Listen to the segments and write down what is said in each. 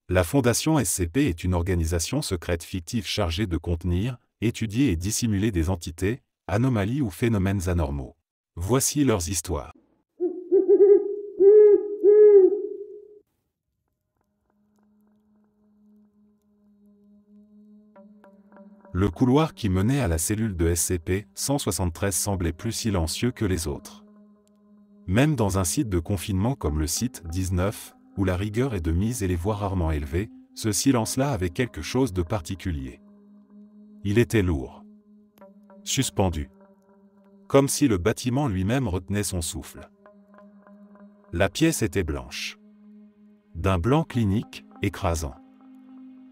La Fondation SCP est une organisation secrète fictive chargée de contenir, étudier et dissimuler des entités, anomalies ou phénomènes anormaux. Voici leurs histoires. Le couloir qui menait à la cellule de SCP-173 semblait plus silencieux que les autres. Même dans un site de confinement comme le site 19, où la rigueur est de mise et les voix rarement élevées, ce silence-là avait quelque chose de particulier. Il était lourd. Suspendu. Comme si le bâtiment lui-même retenait son souffle. La pièce était blanche. D'un blanc clinique, écrasant.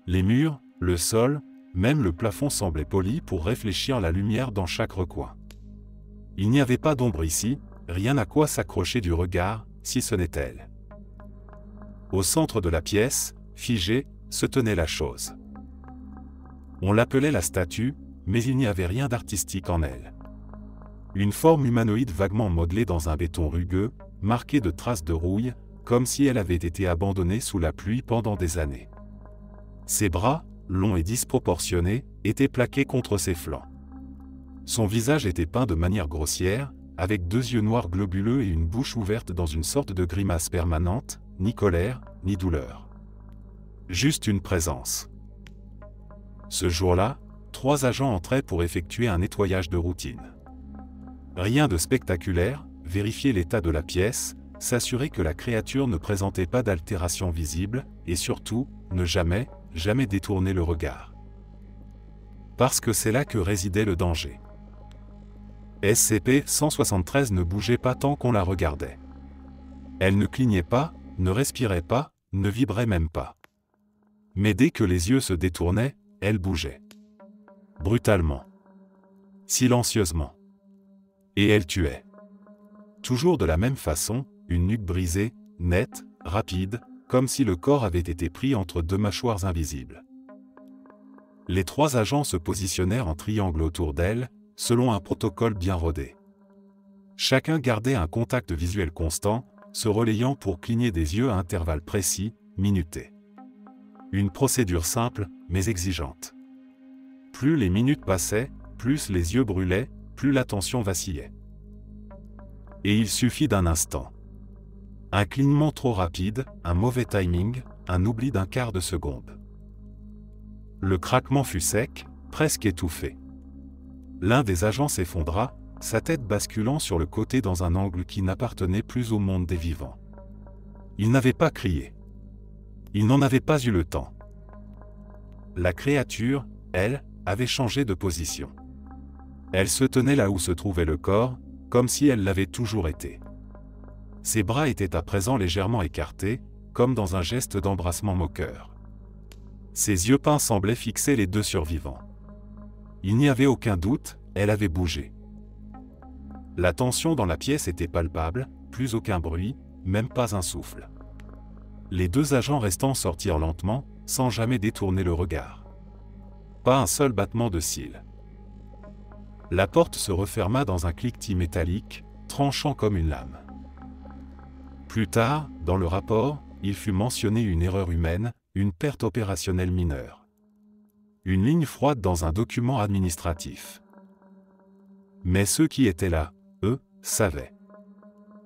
Les murs, le sol, même le plafond semblait poli pour réfléchir la lumière dans chaque recoin. Il n'y avait pas d'ombre ici, rien à quoi s'accrocher du regard, si ce n'est elle. Au centre de la pièce, figée, se tenait la chose. On l'appelait la statue, mais il n'y avait rien d'artistique en elle. Une forme humanoïde vaguement modelée dans un béton rugueux, marquée de traces de rouille, comme si elle avait été abandonnée sous la pluie pendant des années. Ses bras, longs et disproportionnés, étaient plaqués contre ses flancs. Son visage était peint de manière grossière, avec 2 yeux noirs globuleux et une bouche ouverte dans une sorte de grimace permanente, ni colère, ni douleur. Juste une présence. Ce jour-là, 3 agents entraient pour effectuer un nettoyage de routine. Rien de spectaculaire, vérifier l'état de la pièce, s'assurer que la créature ne présentait pas d'altération visible, et surtout, ne jamais détourner le regard. Parce que c'est là que résidait le danger. SCP-173 ne bougeait pas tant qu'on la regardait. Elle ne clignait pas, ne respirait pas, ne vibrait même pas. Mais dès que les yeux se détournaient, elle bougeait. Brutalement. Silencieusement. Et elle tuait. Toujours de la même façon, une nuque brisée, nette, rapide, comme si le corps avait été pris entre 2 mâchoires invisibles. Les 3 agents se positionnèrent en triangle autour d'elle, selon un protocole bien rodé. Chacun gardait un contact visuel constant, se relayant pour cligner des yeux à intervalles précis, minutés. Une procédure simple, mais exigeante. Plus les minutes passaient, plus les yeux brûlaient, plus l'attention vacillait. Et il suffit d'un instant. Un clignement trop rapide, un mauvais timing, un oubli d'un quart de seconde. Le craquement fut sec, presque étouffé. L'un des agents s'effondra, sa tête basculant sur le côté dans un angle qui n'appartenait plus au monde des vivants. Il n'avait pas crié. Il n'en avait pas eu le temps. La créature, elle, avait changé de position. Elle se tenait là où se trouvait le corps, comme si elle l'avait toujours été. Ses bras étaient à présent légèrement écartés, comme dans un geste d'embrassement moqueur. Ses yeux peints semblaient fixer les 2 survivants. Il n'y avait aucun doute, elle avait bougé. La tension dans la pièce était palpable, plus aucun bruit, même pas un souffle. Les 2 agents restants sortirent lentement, sans jamais détourner le regard. Pas un seul battement de cils. La porte se referma dans un cliquetis métallique, tranchant comme une lame. Plus tard, dans le rapport, il fut mentionné une erreur humaine, une perte opérationnelle mineure. Une ligne froide dans un document administratif. Mais ceux qui étaient là, eux, savaient.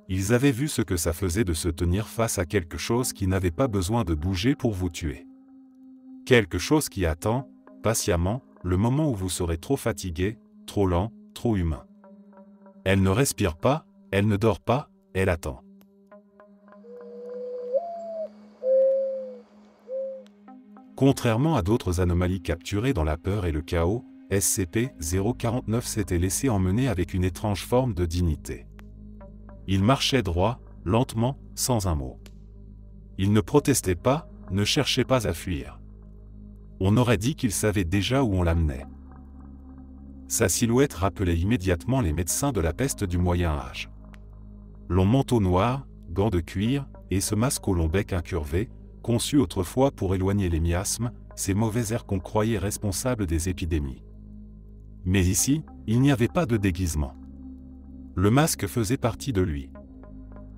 Ils avaient vu ce que ça faisait de se tenir face à quelque chose qui n'avait pas besoin de bouger pour vous tuer. Quelque chose qui attend, patiemment, le moment où vous serez trop fatigué, trop lent, trop humain. Elle ne respire pas, elle ne dort pas, elle attend. Contrairement à d'autres anomalies capturées dans la peur et le chaos, SCP-049 s'était laissé emmener avec une étrange forme de dignité. Il marchait droit, lentement, sans un mot. Il ne protestait pas, ne cherchait pas à fuir. On aurait dit qu'il savait déjà où on l'amenait. Sa silhouette rappelait immédiatement les médecins de la peste du Moyen Âge. Long manteau noir, gants de cuir, et ce masque au long bec incurvé, conçu autrefois pour éloigner les miasmes, ces mauvais airs qu'on croyait responsables des épidémies. Mais ici, il n'y avait pas de déguisement. Le masque faisait partie de lui.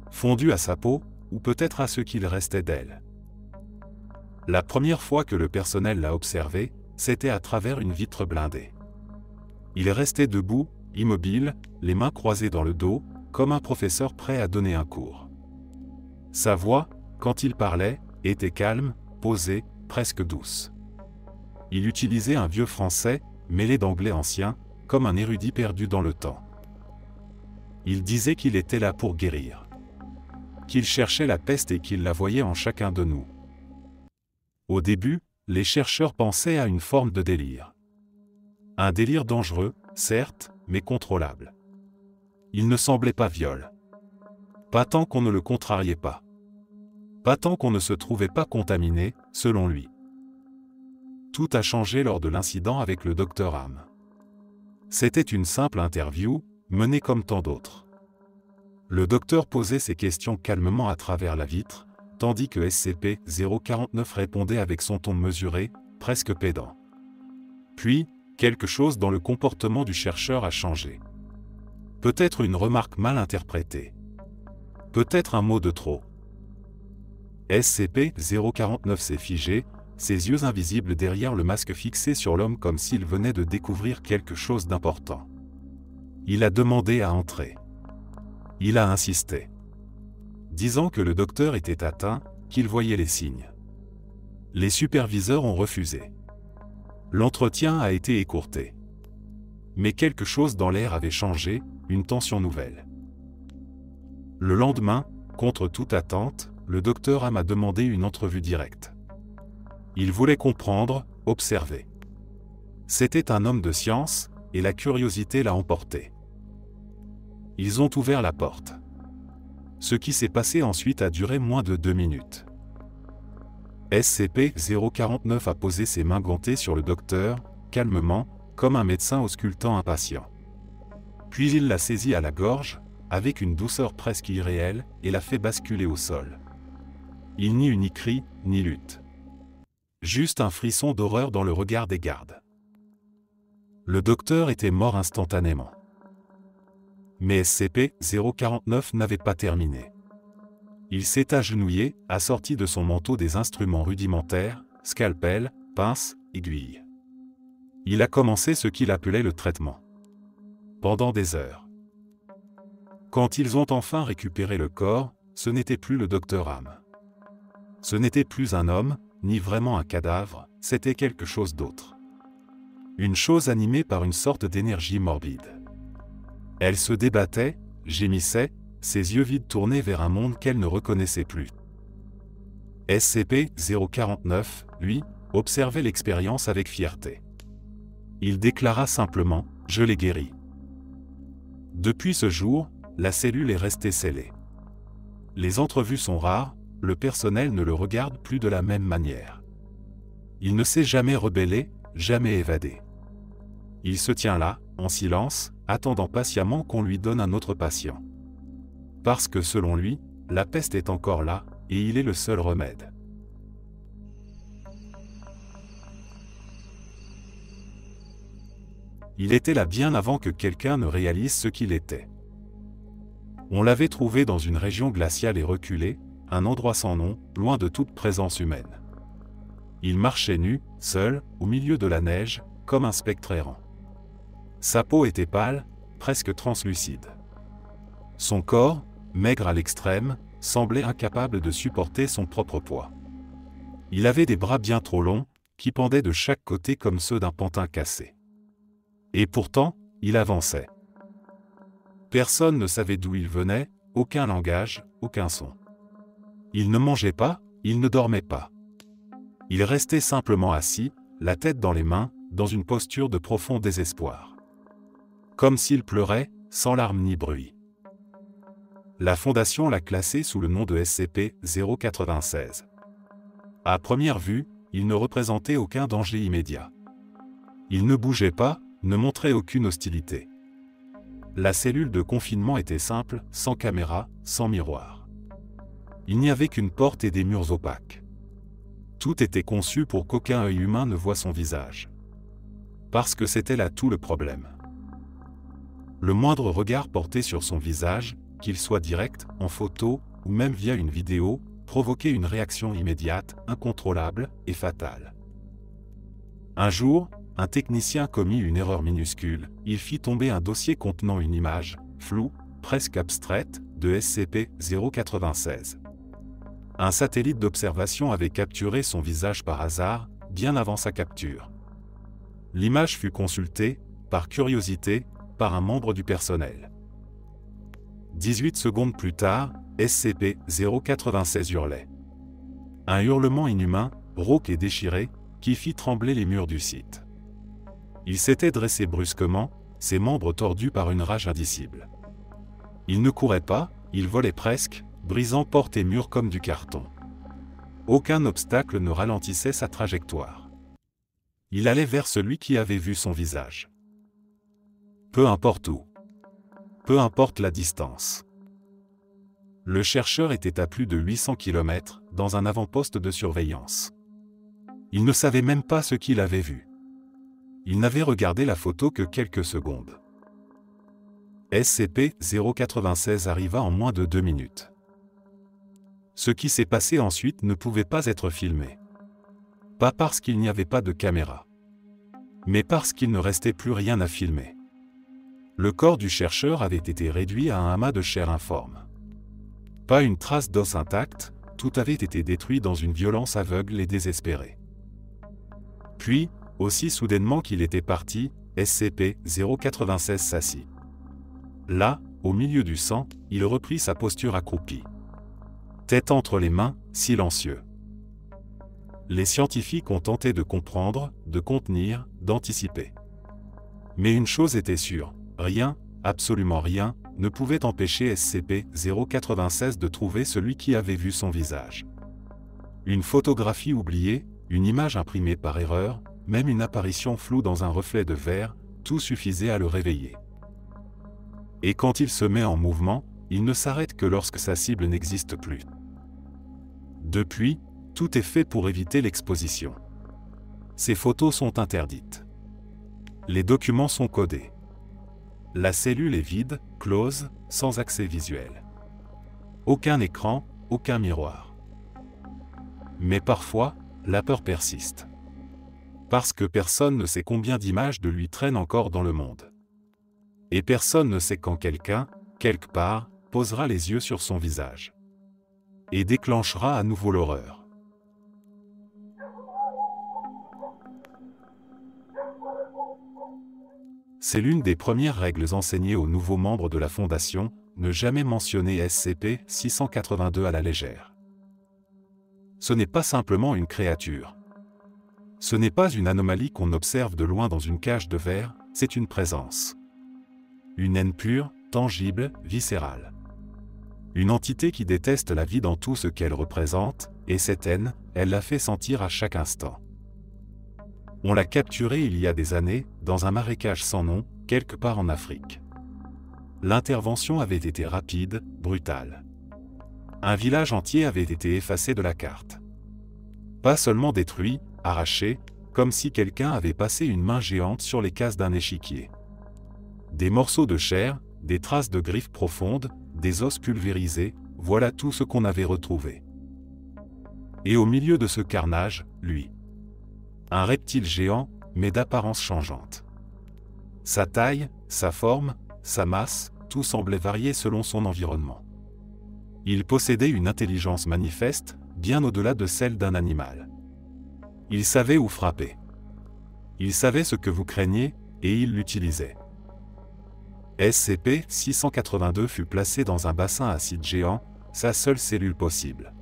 Fondu à sa peau, ou peut-être à ce qu'il restait d'elle. La première fois que le personnel l'a observé, c'était à travers une vitre blindée. Il restait debout, immobile, les mains croisées dans le dos, comme un professeur prêt à donner un cours. Sa voix, quand il parlait, était calme, posée, presque douce. Il utilisait un vieux français, mêlé d'anglais ancien, comme un érudit perdu dans le temps. Il disait qu'il était là pour guérir. Qu'il cherchait la peste et qu'il la voyait en chacun de nous. Au début, les chercheurs pensaient à une forme de délire. Un délire dangereux, certes, mais contrôlable. Il ne semblait pas viol. Pas tant qu'on ne le contrariait pas. Pas tant qu'on ne se trouvait pas contaminé, selon lui. Tout a changé lors de l'incident avec le Dr Ham. C'était une simple interview, menée comme tant d'autres. Le docteur posait ses questions calmement à travers la vitre, tandis que SCP-049 répondait avec son ton mesuré, presque pédant. Puis, quelque chose dans le comportement du chercheur a changé. Peut-être une remarque mal interprétée. Peut-être un mot de trop. SCP-049 s'est figé, ses yeux invisibles derrière le masque fixés sur l'homme comme s'il venait de découvrir quelque chose d'important. Il a demandé à entrer. Il a insisté. Disant que le docteur était atteint, qu'il voyait les signes. Les superviseurs ont refusé. L'entretien a été écourté. Mais quelque chose dans l'air avait changé, une tension nouvelle. Le lendemain, contre toute attente, le docteur Ham a demandé une entrevue directe. Il voulait comprendre, observer. C'était un homme de science, et la curiosité l'a emporté. Ils ont ouvert la porte. Ce qui s'est passé ensuite a duré moins de 2 minutes. SCP-049 a posé ses mains gantées sur le docteur, calmement, comme un médecin auscultant un patient. Puis il l'a saisi à la gorge, avec une douceur presque irréelle, et l'a fait basculer au sol. Il n'y eut ni cri, ni lutte. Juste un frisson d'horreur dans le regard des gardes. Le docteur était mort instantanément. Mais SCP-049 n'avait pas terminé. Il s'est agenouillé, assorti de son manteau des instruments rudimentaires, scalpel, pince, aiguille. Il a commencé ce qu'il appelait le traitement. Pendant des heures. Quand ils ont enfin récupéré le corps, ce n'était plus le Dr Ham. Ce n'était plus un homme, ni vraiment un cadavre, c'était quelque chose d'autre. Une chose animée par une sorte d'énergie morbide. Elle se débattait, gémissait, ses yeux vides tournés vers un monde qu'elle ne reconnaissait plus. SCP-049, lui, observait l'expérience avec fierté. Il déclara simplement « Je l'ai guéri ». Depuis ce jour, la cellule est restée scellée. Les entrevues sont rares, le personnel ne le regarde plus de la même manière. Il ne s'est jamais rebellé, jamais évadé. Il se tient là, en silence, attendant patiemment qu'on lui donne un autre patient. Parce que selon lui, la peste est encore là, et il est le seul remède. Il était là bien avant que quelqu'un ne réalise ce qu'il était. On l'avait trouvé dans une région glaciale et reculée, un endroit sans nom, loin de toute présence humaine. Il marchait nu, seul, au milieu de la neige, comme un spectre errant. Sa peau était pâle, presque translucide. Son corps, maigre à l'extrême, semblait incapable de supporter son propre poids. Il avait des bras bien trop longs, qui pendaient de chaque côté comme ceux d'un pantin cassé. Et pourtant, il avançait. Personne ne savait d'où il venait, aucun langage, aucun son. Il ne mangeait pas, il ne dormait pas. Il restait simplement assis, la tête dans les mains, dans une posture de profond désespoir. Comme s'il pleurait, sans larmes ni bruit. La Fondation l'a classé sous le nom de SCP-096. À première vue, il ne représentait aucun danger immédiat. Il ne bougeait pas, ne montrait aucune hostilité. La cellule de confinement était simple, sans caméra, sans miroir. Il n'y avait qu'une porte et des murs opaques. Tout était conçu pour qu'aucun œil humain ne voie son visage. Parce que c'était là tout le problème. Le moindre regard porté sur son visage, qu'il soit direct, en photo, ou même via une vidéo, provoquer une réaction immédiate, incontrôlable et fatale. Un jour, un technicien commit une erreur minuscule, il fit tomber un dossier contenant une image, floue, presque abstraite, de SCP-096. Un satellite d'observation avait capturé son visage par hasard, bien avant sa capture. L'image fut consultée, par curiosité, par un membre du personnel. 18 secondes plus tard, SCP-096 hurlait. Un hurlement inhumain, rauque et déchiré, qui fit trembler les murs du site. Il s'était dressé brusquement, ses membres tordus par une rage indicible. Il ne courait pas, il volait presque, brisant portes et murs comme du carton. Aucun obstacle ne ralentissait sa trajectoire. Il allait vers celui qui avait vu son visage. Peu importe où. Peu importe la distance. Le chercheur était à plus de 800 km, dans un avant-poste de surveillance. Il ne savait même pas ce qu'il avait vu. Il n'avait regardé la photo que quelques secondes. SCP-096 arriva en moins de 2 minutes. Ce qui s'est passé ensuite ne pouvait pas être filmé. Pas parce qu'il n'y avait pas de caméra, mais parce qu'il ne restait plus rien à filmer. Le corps du chercheur avait été réduit à un amas de chair informe. Pas une trace d'os intact, tout avait été détruit dans une violence aveugle et désespérée. Puis, aussi soudainement qu'il était parti, SCP-096 s'assit. Là, au milieu du sang, il reprit sa posture accroupie. Tête entre les mains, silencieux. Les scientifiques ont tenté de comprendre, de contenir, d'anticiper. Mais une chose était sûre, rien, absolument rien, ne pouvait empêcher SCP-096 de trouver celui qui avait vu son visage. Une photographie oubliée, une image imprimée par erreur, même une apparition floue dans un reflet de verre, tout suffisait à le réveiller. Et quand il se met en mouvement, il ne s'arrête que lorsque sa cible n'existe plus. Depuis, tout est fait pour éviter l'exposition. Ces photos sont interdites. Les documents sont codés. La cellule est vide, close, sans accès visuel. Aucun écran, aucun miroir. Mais parfois, la peur persiste. Parce que personne ne sait combien d'images de lui traînent encore dans le monde. Et personne ne sait quand quelqu'un, quelque part, posera les yeux sur son visage. Et déclenchera à nouveau l'horreur. C'est l'une des premières règles enseignées aux nouveaux membres de la Fondation, ne jamais mentionner SCP-682 à la légère. Ce n'est pas simplement une créature. Ce n'est pas une anomalie qu'on observe de loin dans une cage de verre, c'est une présence. Une haine pure, tangible, viscérale. Une entité qui déteste la vie dans tout ce qu'elle représente, et cette haine, elle la fait sentir à chaque instant. On l'a capturée il y a des années, dans un marécage sans nom, quelque part en Afrique. L'intervention avait été rapide, brutale. Un village entier avait été effacé de la carte. Pas seulement détruit, arraché, comme si quelqu'un avait passé une main géante sur les cases d'un échiquier. Des morceaux de chair, des traces de griffes profondes, des os pulvérisés, voilà tout ce qu'on avait retrouvé. Et au milieu de ce carnage, lui. Un reptile géant, mais d'apparence changeante. Sa taille, sa forme, sa masse, tout semblait varier selon son environnement. Il possédait une intelligence manifeste, bien au-delà de celle d'un animal. Il savait où frapper. Il savait ce que vous craignez, et il l'utilisait. SCP-682 fut placé dans un bassin acide géant, sa seule cellule possible.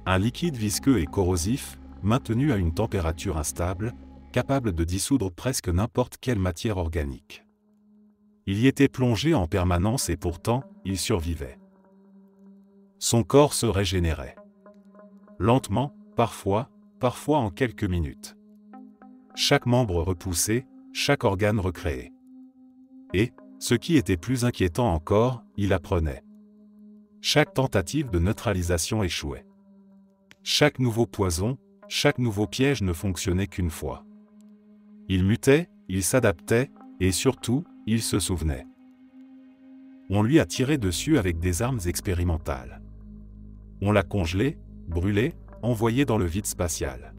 Un liquide visqueux et corrosif, maintenu à une température instable, capable de dissoudre presque n'importe quelle matière organique. Il y était plongé en permanence et pourtant, il survivait. Son corps se régénérait. Lentement, parfois en quelques minutes. Chaque membre repoussé, chaque organe recréé. Et, ce qui était plus inquiétant encore, il apprenait. Chaque tentative de neutralisation échouait. Chaque nouveau poison, chaque nouveau piège ne fonctionnait qu'une fois. Il mutait, il s'adaptait, et surtout, il se souvenait. On lui a tiré dessus avec des armes expérimentales. On l'a congelé, brûlé, envoyé dans le vide spatial.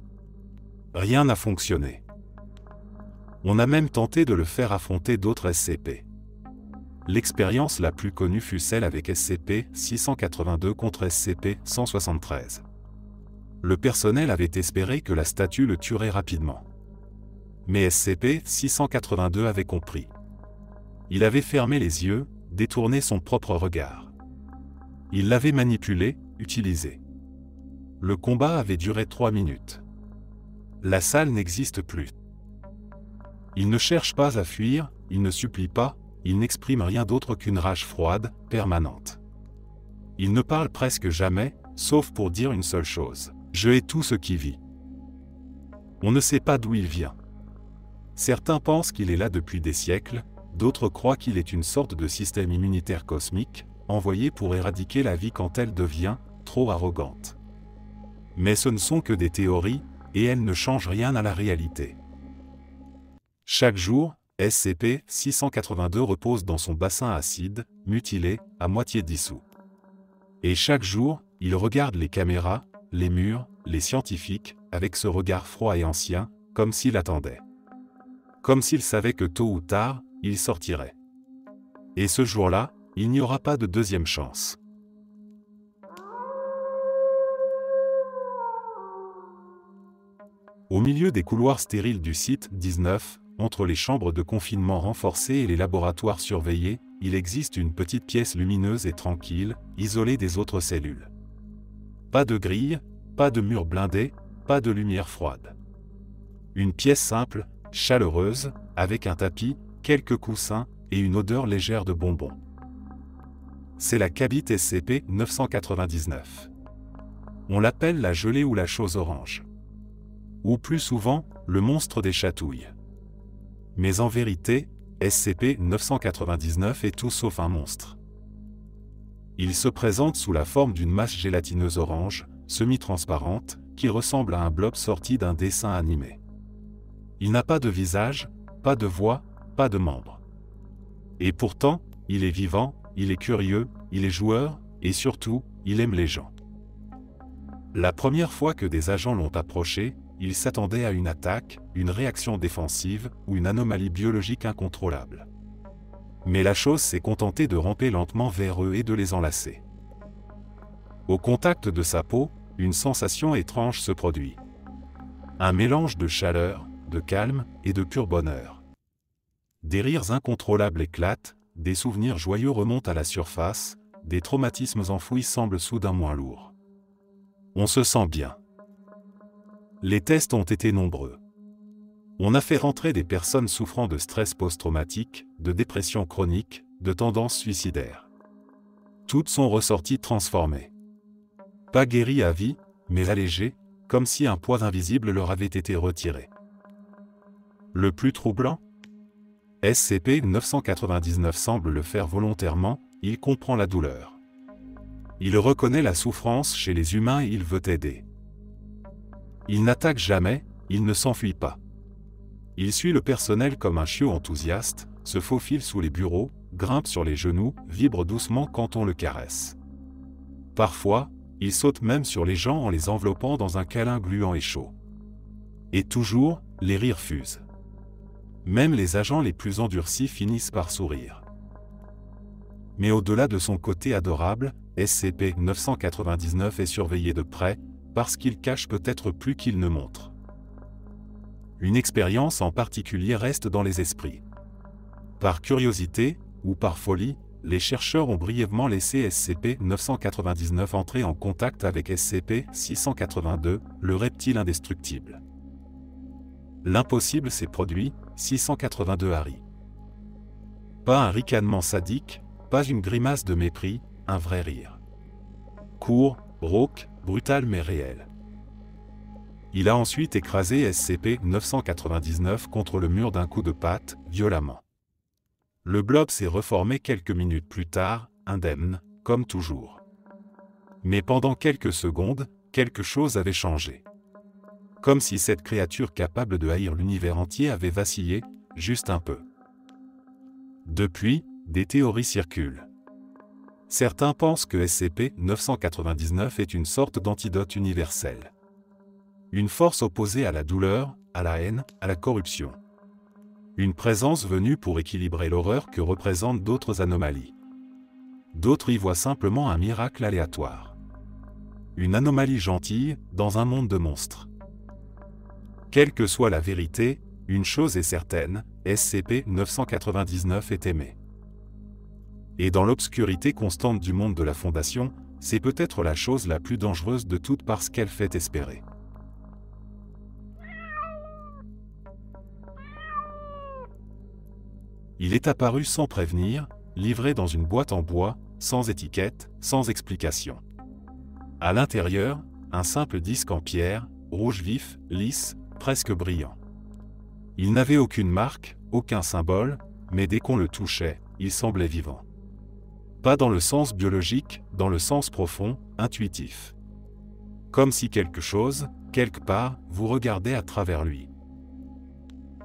Rien n'a fonctionné. On a même tenté de le faire affronter d'autres SCP. L'expérience la plus connue fut celle avec SCP-682 contre SCP-173. Le personnel avait espéré que la statue le tuerait rapidement. Mais SCP-682 avait compris. Il avait fermé les yeux, détourné son propre regard. Il l'avait manipulé, utilisé. Le combat avait duré 3 minutes. La salle n'existe plus. Il ne cherche pas à fuir, il ne supplie pas, il n'exprime rien d'autre qu'une rage froide, permanente. Il ne parle presque jamais, sauf pour dire une seule chose. Je hais tout ce qui vit. On ne sait pas d'où il vient. Certains pensent qu'il est là depuis des siècles, d'autres croient qu'il est une sorte de système immunitaire cosmique, envoyé pour éradiquer la vie quand elle devient trop arrogante. Mais ce ne sont que des théories, et elles ne changent rien à la réalité. Chaque jour, SCP-682 repose dans son bassin acide, mutilé, à moitié dissous. Et chaque jour, il regarde les caméras, les murs, les scientifiques, avec ce regard froid et ancien, comme s'il attendait. Comme s'il savait que tôt ou tard, il sortirait. Et ce jour-là, il n'y aura pas de deuxième chance. Au milieu des couloirs stériles du site 19, entre les chambres de confinement renforcées et les laboratoires surveillés, il existe une petite pièce lumineuse et tranquille, isolée des autres cellules. Pas de grille, pas de mur blindé, pas de lumière froide. Une pièce simple, chaleureuse, avec un tapis, quelques coussins et une odeur légère de bonbons. C'est la cabine SCP-999. On l'appelle la gelée ou la chose orange. Ou plus souvent, le monstre des chatouilles. Mais en vérité, SCP-999 est tout sauf un monstre. Il se présente sous la forme d'une masse gélatineuse orange, semi-transparente, qui ressemble à un blob sorti d'un dessin animé. Il n'a pas de visage, pas de voix, pas de membres. Et pourtant, il est vivant, il est curieux, il est joueur, et surtout, il aime les gens. La première fois que des agents l'ont approché, il s'attendait à une attaque, une réaction défensive ou une anomalie biologique incontrôlable. Mais la chose s'est contentée de ramper lentement vers eux et de les enlacer. Au contact de sa peau, une sensation étrange se produit. Un mélange de chaleur, de calme et de pur bonheur. Des rires incontrôlables éclatent, des souvenirs joyeux remontent à la surface, des traumatismes enfouis semblent soudain moins lourds. On se sent bien. Les tests ont été nombreux. On a fait rentrer des personnes souffrant de stress post-traumatique, de dépression chronique, de tendances suicidaires. Toutes sont ressorties transformées. Pas guéries à vie, mais allégées, comme si un poids invisible leur avait été retiré. Le plus troublant ? SCP-999 semble le faire volontairement, il comprend la douleur. Il reconnaît la souffrance chez les humains et il veut aider. Il n'attaque jamais, il ne s'enfuit pas. Il suit le personnel comme un chiot enthousiaste, se faufile sous les bureaux, grimpe sur les genoux, vibre doucement quand on le caresse. Parfois, il saute même sur les gens en les enveloppant dans un câlin gluant et chaud. Et toujours, les rires fusent. Même les agents les plus endurcis finissent par sourire. Mais au-delà de son côté adorable, SCP-999 est surveillé de près, parce qu'il cache peut-être plus qu'il ne montre. Une expérience en particulier reste dans les esprits. Par curiosité, ou par folie, les chercheurs ont brièvement laissé SCP-999 entrer en contact avec SCP-682, le reptile indestructible. L'impossible s'est produit, 682 Harry. Pas un ricanement sadique, pas une grimace de mépris, un vrai rire. Court, rauque, brutal mais réel. Il a ensuite écrasé SCP-999 contre le mur d'un coup de patte, violemment. Le blob s'est reformé quelques minutes plus tard, indemne, comme toujours. Mais pendant quelques secondes, quelque chose avait changé. Comme si cette créature capable de haïr l'univers entier avait vacillé, juste un peu. Depuis, des théories circulent. Certains pensent que SCP-999 est une sorte d'antidote universel. Une force opposée à la douleur, à la haine, à la corruption. Une présence venue pour équilibrer l'horreur que représentent d'autres anomalies. D'autres y voient simplement un miracle aléatoire. Une anomalie gentille, dans un monde de monstres. Quelle que soit la vérité, une chose est certaine, SCP-999 est aimé. Et dans l'obscurité constante du monde de la Fondation, c'est peut-être la chose la plus dangereuse de toutes parce qu'elle fait espérer. Il est apparu sans prévenir, livré dans une boîte en bois, sans étiquette, sans explication. À l'intérieur, un simple disque en pierre, rouge vif, lisse, presque brillant. Il n'avait aucune marque, aucun symbole, mais dès qu'on le touchait, il semblait vivant. Pas dans le sens biologique, dans le sens profond, intuitif. Comme si quelque chose, quelque part, vous regardait à travers lui.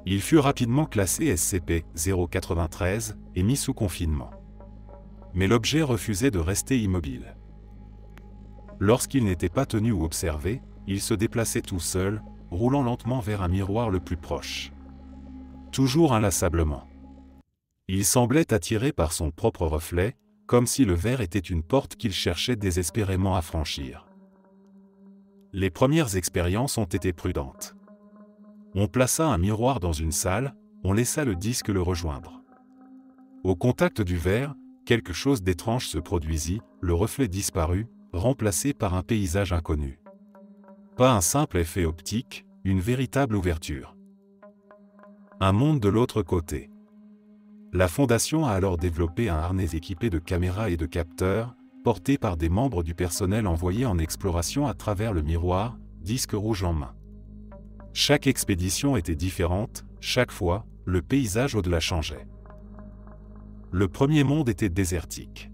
Il fut rapidement classé SCP-093 et mis sous confinement. Mais l'objet refusait de rester immobile. Lorsqu'il n'était pas tenu ou observé, il se déplaçait tout seul, roulant lentement vers un miroir le plus proche. Toujours inlassablement. Il semblait attiré par son propre reflet, comme si le verre était une porte qu'il cherchait désespérément à franchir. Les premières expériences ont été prudentes. On plaça un miroir dans une salle, on laissa le disque le rejoindre. Au contact du verre, quelque chose d'étrange se produisit, le reflet disparut, remplacé par un paysage inconnu. Pas un simple effet optique, une véritable ouverture. Un monde de l'autre côté. La Fondation a alors développé un harnais équipé de caméras et de capteurs, porté par des membres du personnel envoyés en exploration à travers le miroir, disque rouge en main. Chaque expédition était différente, chaque fois, le paysage au-delà changeait. Le premier monde était désertique.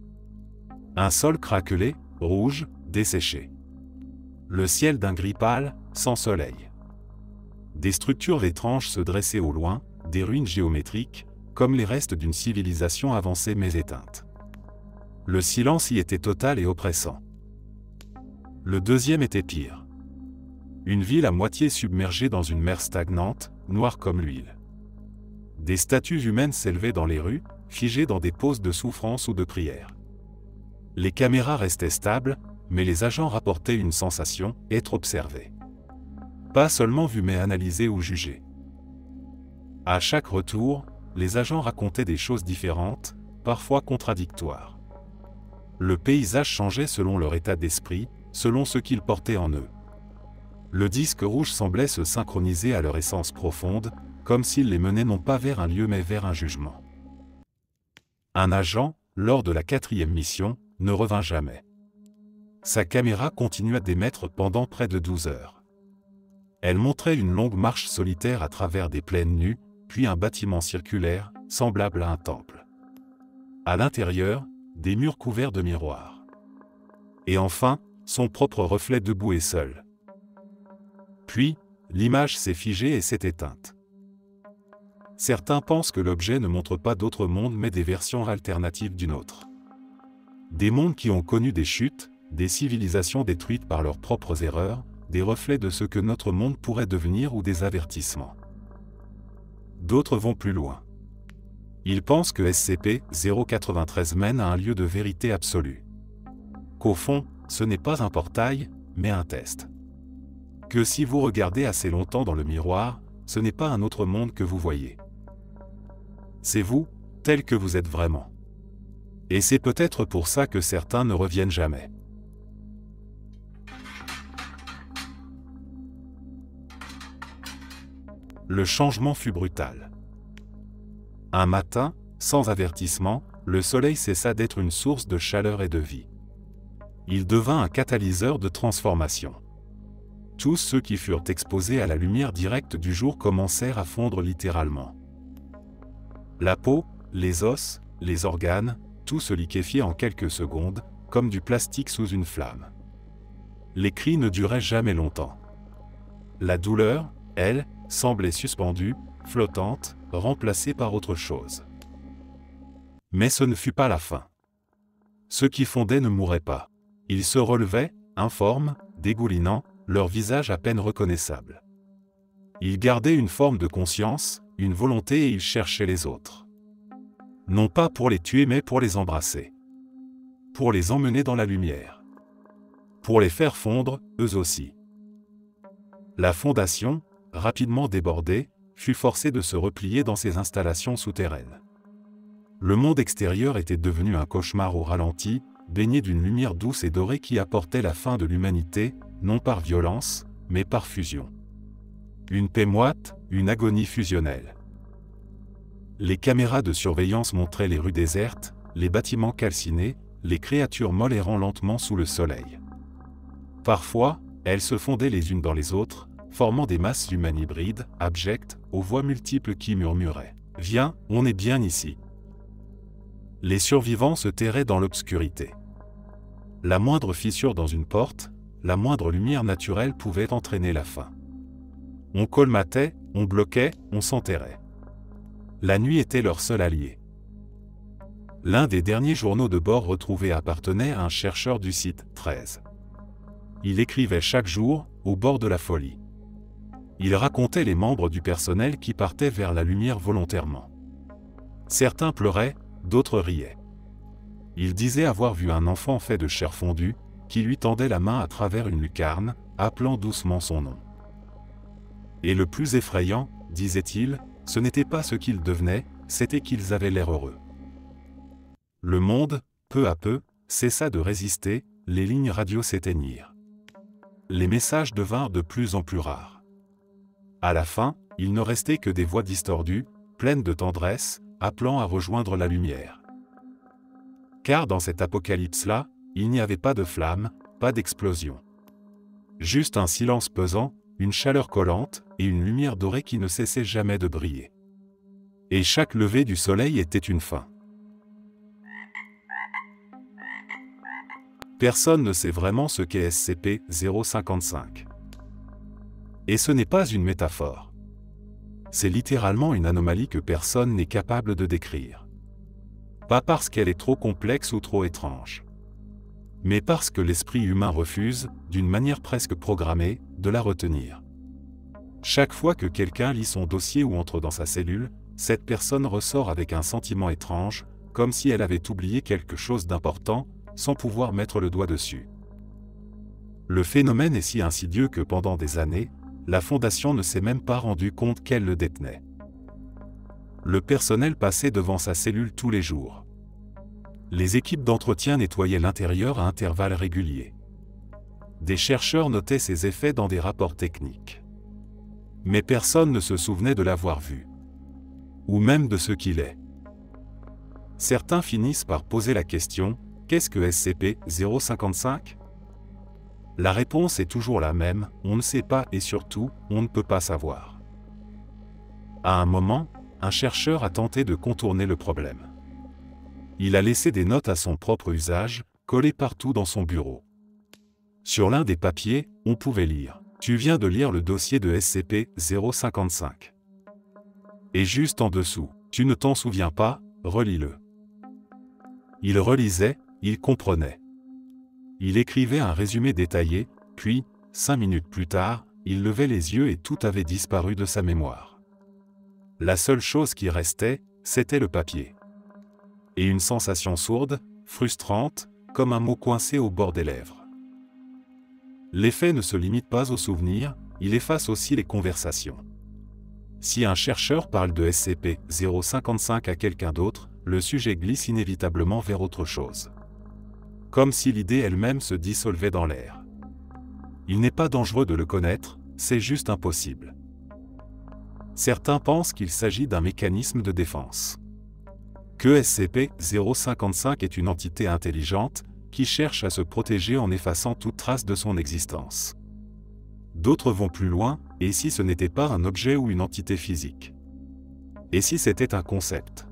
Un sol craquelé, rouge, desséché. Le ciel d'un gris pâle, sans soleil. Des structures étranges se dressaient au loin, des ruines géométriques, comme les restes d'une civilisation avancée mais éteinte. Le silence y était total et oppressant. Le deuxième était pire. Une ville à moitié submergée dans une mer stagnante, noire comme l'huile. Des statues humaines s'élevaient dans les rues, figées dans des poses de souffrance ou de prière. Les caméras restaient stables, mais les agents rapportaient une sensation, être observés. Pas seulement vus mais analysés ou jugés. À chaque retour, les agents racontaient des choses différentes, parfois contradictoires. Le paysage changeait selon leur état d'esprit, selon ce qu'ils portaient en eux. Le disque rouge semblait se synchroniser à leur essence profonde, comme s'il les menait non pas vers un lieu mais vers un jugement. Un agent, lors de la 4e mission, ne revint jamais. Sa caméra continua d'émettre pendant près de 12 heures. Elle montrait une longue marche solitaire à travers des plaines nues, puis un bâtiment circulaire, semblable à un temple. À l'intérieur, des murs couverts de miroirs. Et enfin, son propre reflet debout et seul. Puis, l'image s'est figée et s'est éteinte. Certains pensent que l'objet ne montre pas d'autres mondes mais des versions alternatives d'une autre. Des mondes qui ont connu des chutes, des civilisations détruites par leurs propres erreurs, des reflets de ce que notre monde pourrait devenir ou des avertissements. D'autres vont plus loin. Ils pensent que SCP-093 mène à un lieu de vérité absolue. Qu'au fond, ce n'est pas un portail, mais un test. Que si vous regardez assez longtemps dans le miroir, ce n'est pas un autre monde que vous voyez. C'est vous, tel que vous êtes vraiment. Et c'est peut-être pour ça que certains ne reviennent jamais. Le changement fut brutal. Un matin, sans avertissement, le soleil cessa d'être une source de chaleur et de vie. Il devint un catalyseur de transformation. Tous ceux qui furent exposés à la lumière directe du jour commencèrent à fondre littéralement. La peau, les os, les organes, tout se liquéfiait en quelques secondes, comme du plastique sous une flamme. Les cris ne duraient jamais longtemps. La douleur, elle, semblait suspendue, flottante, remplacée par autre chose. Mais ce ne fut pas la fin. Ceux qui fondaient ne mouraient pas. Ils se relevaient, informes, dégoulinants, leur visage à peine reconnaissable. Ils gardaient une forme de conscience, une volonté et ils cherchaient les autres. Non pas pour les tuer mais pour les embrasser. Pour les emmener dans la lumière. Pour les faire fondre, eux aussi. La fondation, rapidement débordée, fut forcée de se replier dans ses installations souterraines. Le monde extérieur était devenu un cauchemar au ralenti, baigné d'une lumière douce et dorée qui apportait la fin de l'humanité, non par violence, mais par fusion. Une paix moite, une agonie fusionnelle. Les caméras de surveillance montraient les rues désertes, les bâtiments calcinés, les créatures molles errant lentement sous le soleil. Parfois, elles se fondaient les unes dans les autres, formant des masses humaines hybrides, abjectes, aux voix multiples qui murmuraient « Viens, on est bien ici ». Les survivants se terraient dans l'obscurité. La moindre fissure dans une porte, la moindre lumière naturelle pouvait entraîner la fin. On colmatait, on bloquait, on s'enterrait. La nuit était leur seul allié. L'un des derniers journaux de bord retrouvés appartenait à un chercheur du site 13. Il écrivait chaque jour, au bord de la folie. Il racontait les membres du personnel qui partaient vers la lumière volontairement. Certains pleuraient, d'autres riaient. Il disait avoir vu un enfant fait de chair fondue, qui lui tendait la main à travers une lucarne, appelant doucement son nom. Et le plus effrayant, disait-il, ce n'était pas ce qu'ils devenaient, c'était qu'ils avaient l'air heureux. Le monde, peu à peu, cessa de résister, les lignes radio s'éteignirent. Les messages devinrent de plus en plus rares. À la fin, il ne restait que des voix distordues, pleines de tendresse, appelant à rejoindre la lumière. Car dans cet apocalypse-là, il n'y avait pas de flamme, pas d'explosion. Juste un silence pesant, une chaleur collante, et une lumière dorée qui ne cessait jamais de briller. Et chaque lever du soleil était une fin. Personne ne sait vraiment ce qu'est SCP-055. Et ce n'est pas une métaphore. C'est littéralement une anomalie que personne n'est capable de décrire. Pas parce qu'elle est trop complexe ou trop étrange, mais parce que l'esprit humain refuse, d'une manière presque programmée, de la retenir. Chaque fois que quelqu'un lit son dossier ou entre dans sa cellule, cette personne ressort avec un sentiment étrange, comme si elle avait oublié quelque chose d'important, sans pouvoir mettre le doigt dessus. Le phénomène est si insidieux que pendant des années, la Fondation ne s'est même pas rendu compte qu'elle le détenait. Le personnel passait devant sa cellule tous les jours. Les équipes d'entretien nettoyaient l'intérieur à intervalles réguliers. Des chercheurs notaient ses effets dans des rapports techniques. Mais personne ne se souvenait de l'avoir vu. Ou même de ce qu'il est. Certains finissent par poser la question, qu'est-ce que SCP-055 ? La réponse est toujours la même, on ne sait pas et surtout, on ne peut pas savoir. À un moment, un chercheur a tenté de contourner le problème. Il a laissé des notes à son propre usage, collées partout dans son bureau. Sur l'un des papiers, on pouvait lire « Tu viens de lire le dossier de SCP-055 ». Et juste en dessous, « Tu ne t'en souviens pas, relis-le ». Il relisait, il comprenait. Il écrivait un résumé détaillé, puis, 5 minutes plus tard, il levait les yeux et tout avait disparu de sa mémoire. La seule chose qui restait, c'était le papier. Et une sensation sourde, frustrante, comme un mot coincé au bord des lèvres. L'effet ne se limite pas aux souvenirs, il efface aussi les conversations. Si un chercheur parle de SCP-055 à quelqu'un d'autre, le sujet glisse inévitablement vers autre chose. Comme si l'idée elle-même se dissolvait dans l'air. Il n'est pas dangereux de le connaître, c'est juste impossible. Certains pensent qu'il s'agit d'un mécanisme de défense. Que SCP-055 est une entité intelligente, qui cherche à se protéger en effaçant toute trace de son existence. D'autres vont plus loin, et si ce n'était pas un objet ou une entité physique? Et si c'était un concept?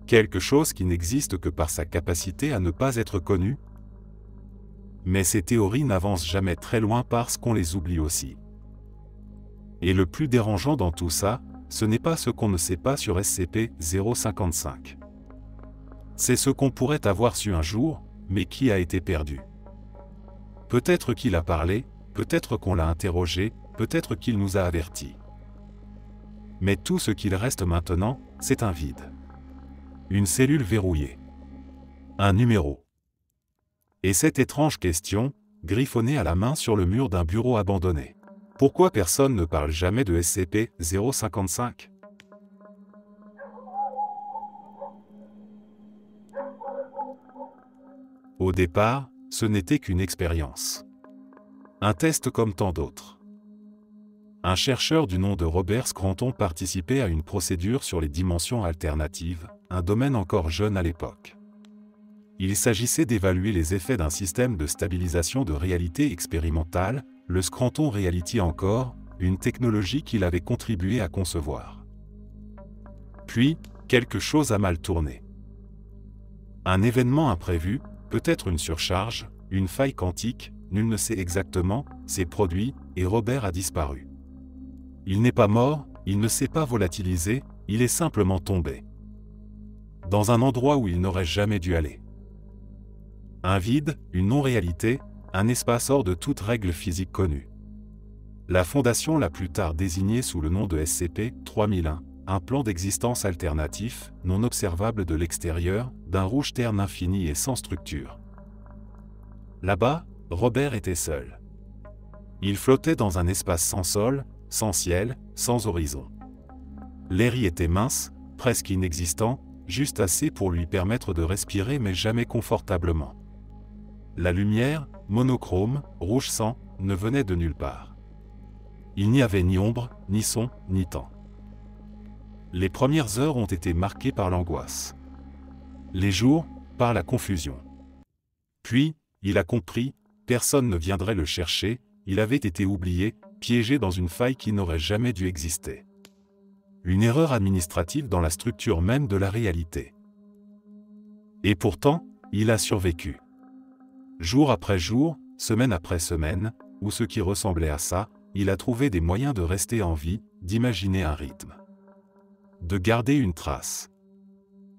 Quelque chose qui n'existe que par sa capacité à ne pas être connu? Mais ces théories n'avancent jamais très loin parce qu'on les oublie aussi. Et le plus dérangeant dans tout ça, ce n'est pas ce qu'on ne sait pas sur SCP-055. C'est ce qu'on pourrait avoir su un jour, mais qui a été perdu. Peut-être qu'il a parlé, peut-être qu'on l'a interrogé, peut-être qu'il nous a avertis. Mais tout ce qu'il reste maintenant, c'est un vide. Une cellule verrouillée. Un numéro. Et cette étrange question, griffonnée à la main sur le mur d'un bureau abandonné. Pourquoi personne ne parle jamais de SCP-055 ? Au départ, ce n'était qu'une expérience. Un test comme tant d'autres. Un chercheur du nom de Robert Scranton participait à une procédure sur les dimensions alternatives, un domaine encore jeune à l'époque. Il s'agissait d'évaluer les effets d'un système de stabilisation de réalité expérimentale, le Scranton Reality Encore, une technologie qu'il avait contribué à concevoir. Puis, quelque chose a mal tourné. Un événement imprévu, peut-être une surcharge, une faille quantique, nul ne sait exactement, s'est produit, et Robert a disparu. Il n'est pas mort, il ne s'est pas volatilisé, il est simplement tombé. Dans un endroit où il n'aurait jamais dû aller. Un vide, une non-réalité, un espace hors de toute règle physique connue. La fondation l'a plus tard désignée sous le nom de SCP-3001, un plan d'existence alternatif, non observable de l'extérieur, d'un rouge terne infini et sans structure. Là-bas, Robert était seul. Il flottait dans un espace sans sol, sans ciel, sans horizon. L'air y était mince, presque inexistant, juste assez pour lui permettre de respirer mais jamais confortablement. La lumière, monochrome, rouge sang, ne venait de nulle part. Il n'y avait ni ombre, ni son, ni temps. Les premières heures ont été marquées par l'angoisse. Les jours, par la confusion. Puis, il a compris, personne ne viendrait le chercher, il avait été oublié, piégé dans une faille qui n'aurait jamais dû exister. Une erreur administrative dans la structure même de la réalité. Et pourtant, il a survécu. Jour après jour, semaine après semaine, ou ce qui ressemblait à ça, il a trouvé des moyens de rester en vie, d'imaginer un rythme. De garder une trace.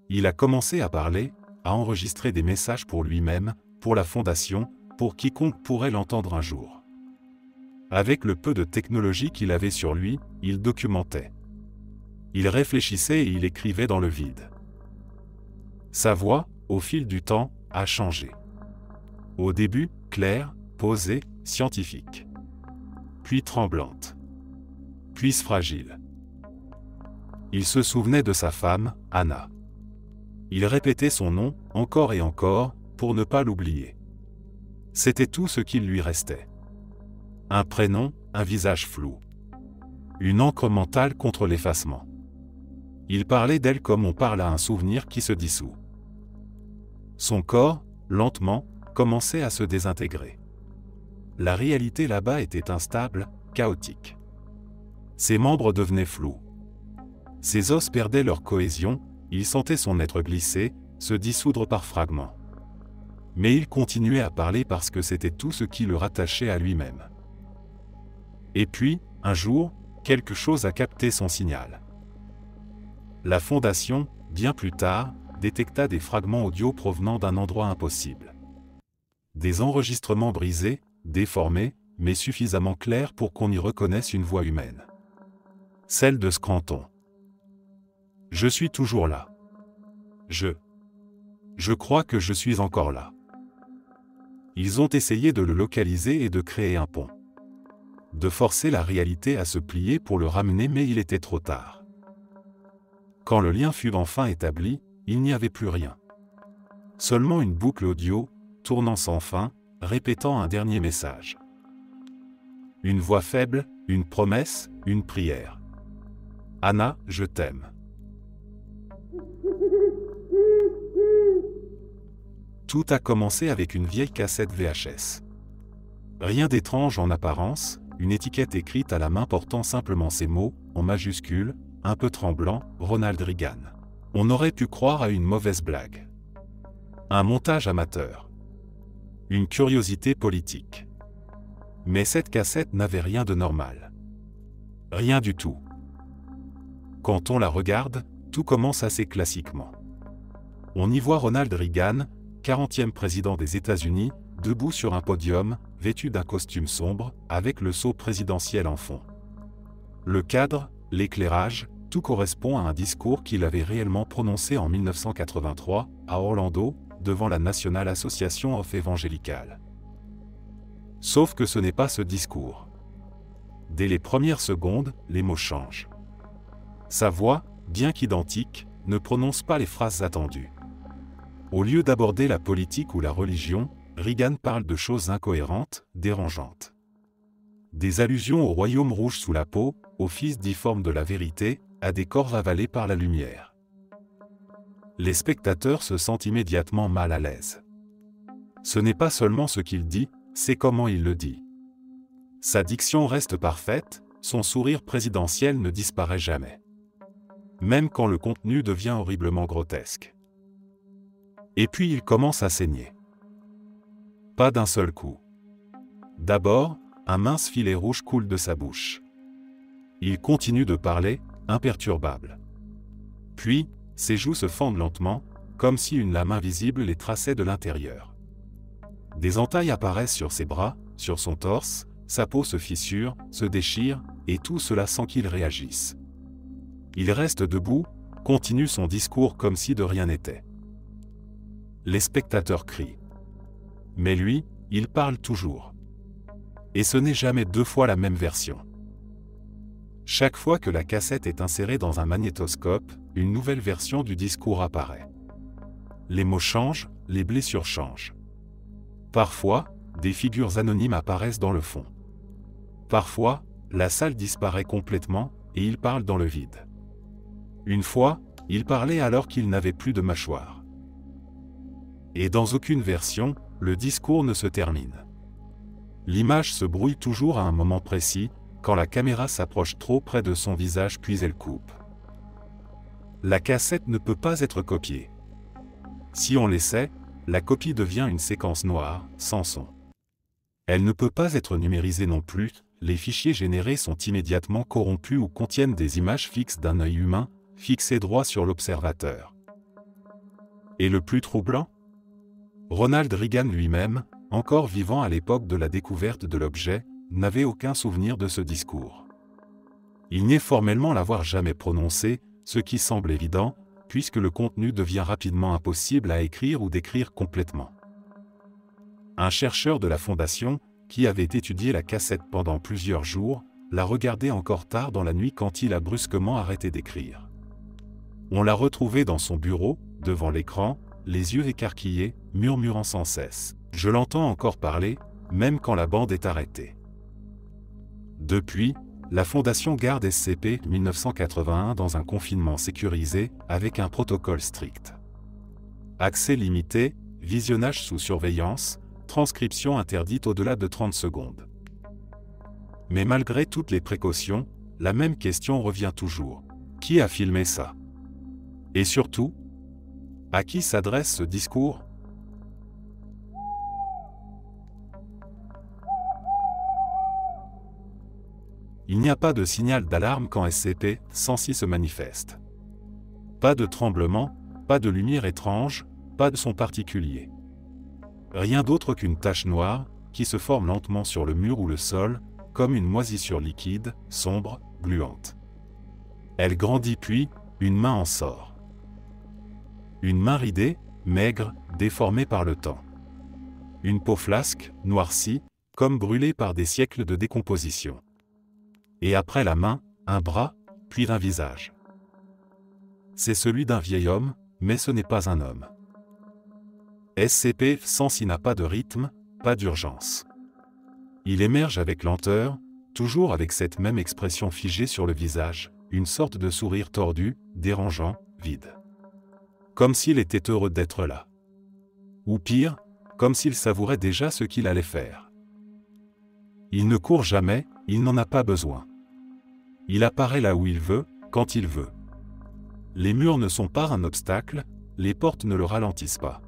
Il a commencé à parler, à enregistrer des messages pour lui-même, pour la Fondation, pour quiconque pourrait l'entendre un jour. Avec le peu de technologie qu'il avait sur lui, il documentait. Il réfléchissait et il écrivait dans le vide. Sa voix, au fil du temps, a changé. Au début, claire, posée, scientifique. Puis tremblante. Puis fragile. Il se souvenait de sa femme, Anna. Il répétait son nom, encore et encore, pour ne pas l'oublier. C'était tout ce qu'il lui restait. Un prénom, un visage flou. Une encre mentale contre l'effacement. Il parlait d'elle comme on parle à un souvenir qui se dissout. Son corps, lentement, commençait à se désintégrer. La réalité là-bas était instable, chaotique. Ses membres devenaient flous. Ses os perdaient leur cohésion, il sentait son être glisser, se dissoudre par fragments. Mais il continuait à parler parce que c'était tout ce qui le rattachait à lui-même. Et puis, un jour, quelque chose a capté son signal. La Fondation, bien plus tard, détecta des fragments audio provenant d'un endroit impossible. Des enregistrements brisés, déformés, mais suffisamment clairs pour qu'on y reconnaisse une voix humaine. Celle de Scranton. Je suis toujours là. Je crois que je suis encore là. Ils ont essayé de le localiser et de créer un pont. De forcer la réalité à se plier pour le ramener, mais il était trop tard. Quand le lien fut enfin établi, il n'y avait plus rien. Seulement une boucle audio, tournant sans fin, répétant un dernier message. Une voix faible, une promesse, une prière. Anna, je t'aime. Tout a commencé avec une vieille cassette VHS. Rien d'étrange en apparence, une étiquette écrite à la main portant simplement ces mots, en majuscules, un peu tremblant, Ronald Reagan. On aurait pu croire à une mauvaise blague. Un montage amateur. Une curiosité politique. Mais cette cassette n'avait rien de normal. Rien du tout. Quand on la regarde, tout commence assez classiquement. On y voit Ronald Reagan, 40e président des États-Unis, debout sur un podium, vêtu d'un costume sombre, avec le sceau présidentiel en fond. Le cadre, l'éclairage, tout correspond à un discours qu'il avait réellement prononcé en 1983, à Orlando, devant la National Association of Evangelical. Sauf que ce n'est pas ce discours. Dès les premières secondes, les mots changent. Sa voix, bien qu'identique, ne prononce pas les phrases attendues. Au lieu d'aborder la politique ou la religion, Reagan parle de choses incohérentes, dérangeantes. Des allusions au royaume rouge sous la peau, au fils difforme de la vérité, à des corps avalés par la lumière. Les spectateurs se sentent immédiatement mal à l'aise. Ce n'est pas seulement ce qu'il dit, c'est comment il le dit. Sa diction reste parfaite, son sourire présidentiel ne disparaît jamais. Même quand le contenu devient horriblement grotesque. Et puis il commence à saigner. Pas d'un seul coup. D'abord, un mince filet rouge coule de sa bouche. Il continue de parler, imperturbable. Puis, ses joues se fendent lentement, comme si une lame invisible les traçait de l'intérieur. Des entailles apparaissent sur ses bras, sur son torse, sa peau se fissure, se déchire, et tout cela sans qu'il réagisse. Il reste debout, continue son discours comme si de rien n'était. Les spectateurs crient. Mais lui, il parle toujours. Et ce n'est jamais deux fois la même version. Chaque fois que la cassette est insérée dans un magnétoscope, une nouvelle version du discours apparaît. Les mots changent, les blessures changent. Parfois, des figures anonymes apparaissent dans le fond. Parfois, la salle disparaît complètement, et il parle dans le vide. Une fois, il parlait alors qu'il n'avait plus de mâchoire. Et dans aucune version, le discours ne se termine. L'image se brouille toujours à un moment précis, quand la caméra s'approche trop près de son visage puis elle coupe. La cassette ne peut pas être copiée. Si on l'essaie, la copie devient une séquence noire, sans son. Elle ne peut pas être numérisée non plus, les fichiers générés sont immédiatement corrompus ou contiennent des images fixes d'un œil humain, fixées droit sur l'observateur. Et le plus troublant ? Ronald Reagan lui-même, encore vivant à l'époque de la découverte de l'objet, n'avait aucun souvenir de ce discours. Il niait formellement l'avoir jamais prononcé, ce qui semble évident, puisque le contenu devient rapidement impossible à écrire ou décrire complètement. Un chercheur de la Fondation, qui avait étudié la cassette pendant plusieurs jours, l'a regardée encore tard dans la nuit quand il a brusquement arrêté d'écrire. On l'a retrouvé dans son bureau, devant l'écran, les yeux écarquillés, murmurant sans cesse. « Je l'entends encore parler, même quand la bande est arrêtée. » Depuis, la Fondation garde SCP-1981 dans un confinement sécurisé, avec un protocole strict. Accès limité, visionnage sous surveillance, transcription interdite au-delà de 30 secondes. Mais malgré toutes les précautions, la même question revient toujours. Qui a filmé ça? Et surtout, à qui s'adresse ce discours? Il n'y a pas de signal d'alarme quand SCP-106 se manifeste. Pas de tremblement, pas de lumière étrange, pas de son particulier. Rien d'autre qu'une tache noire, qui se forme lentement sur le mur ou le sol, comme une moisissure liquide, sombre, gluante. Elle grandit puis, une main en sort. Une main ridée, maigre, déformée par le temps. Une peau flasque, noircie, comme brûlée par des siècles de décomposition. Et après la main, un bras, puis un visage. C'est celui d'un vieil homme, mais ce n'est pas un homme. SCP-106 n'a pas de rythme, pas d'urgence. Il émerge avec lenteur, toujours avec cette même expression figée sur le visage, une sorte de sourire tordu, dérangeant, vide. Comme s'il était heureux d'être là. Ou pire, comme s'il savourait déjà ce qu'il allait faire. Il ne court jamais, il n'en a pas besoin. Il apparaît là où il veut, quand il veut. Les murs ne sont pas un obstacle, les portes ne le ralentissent pas.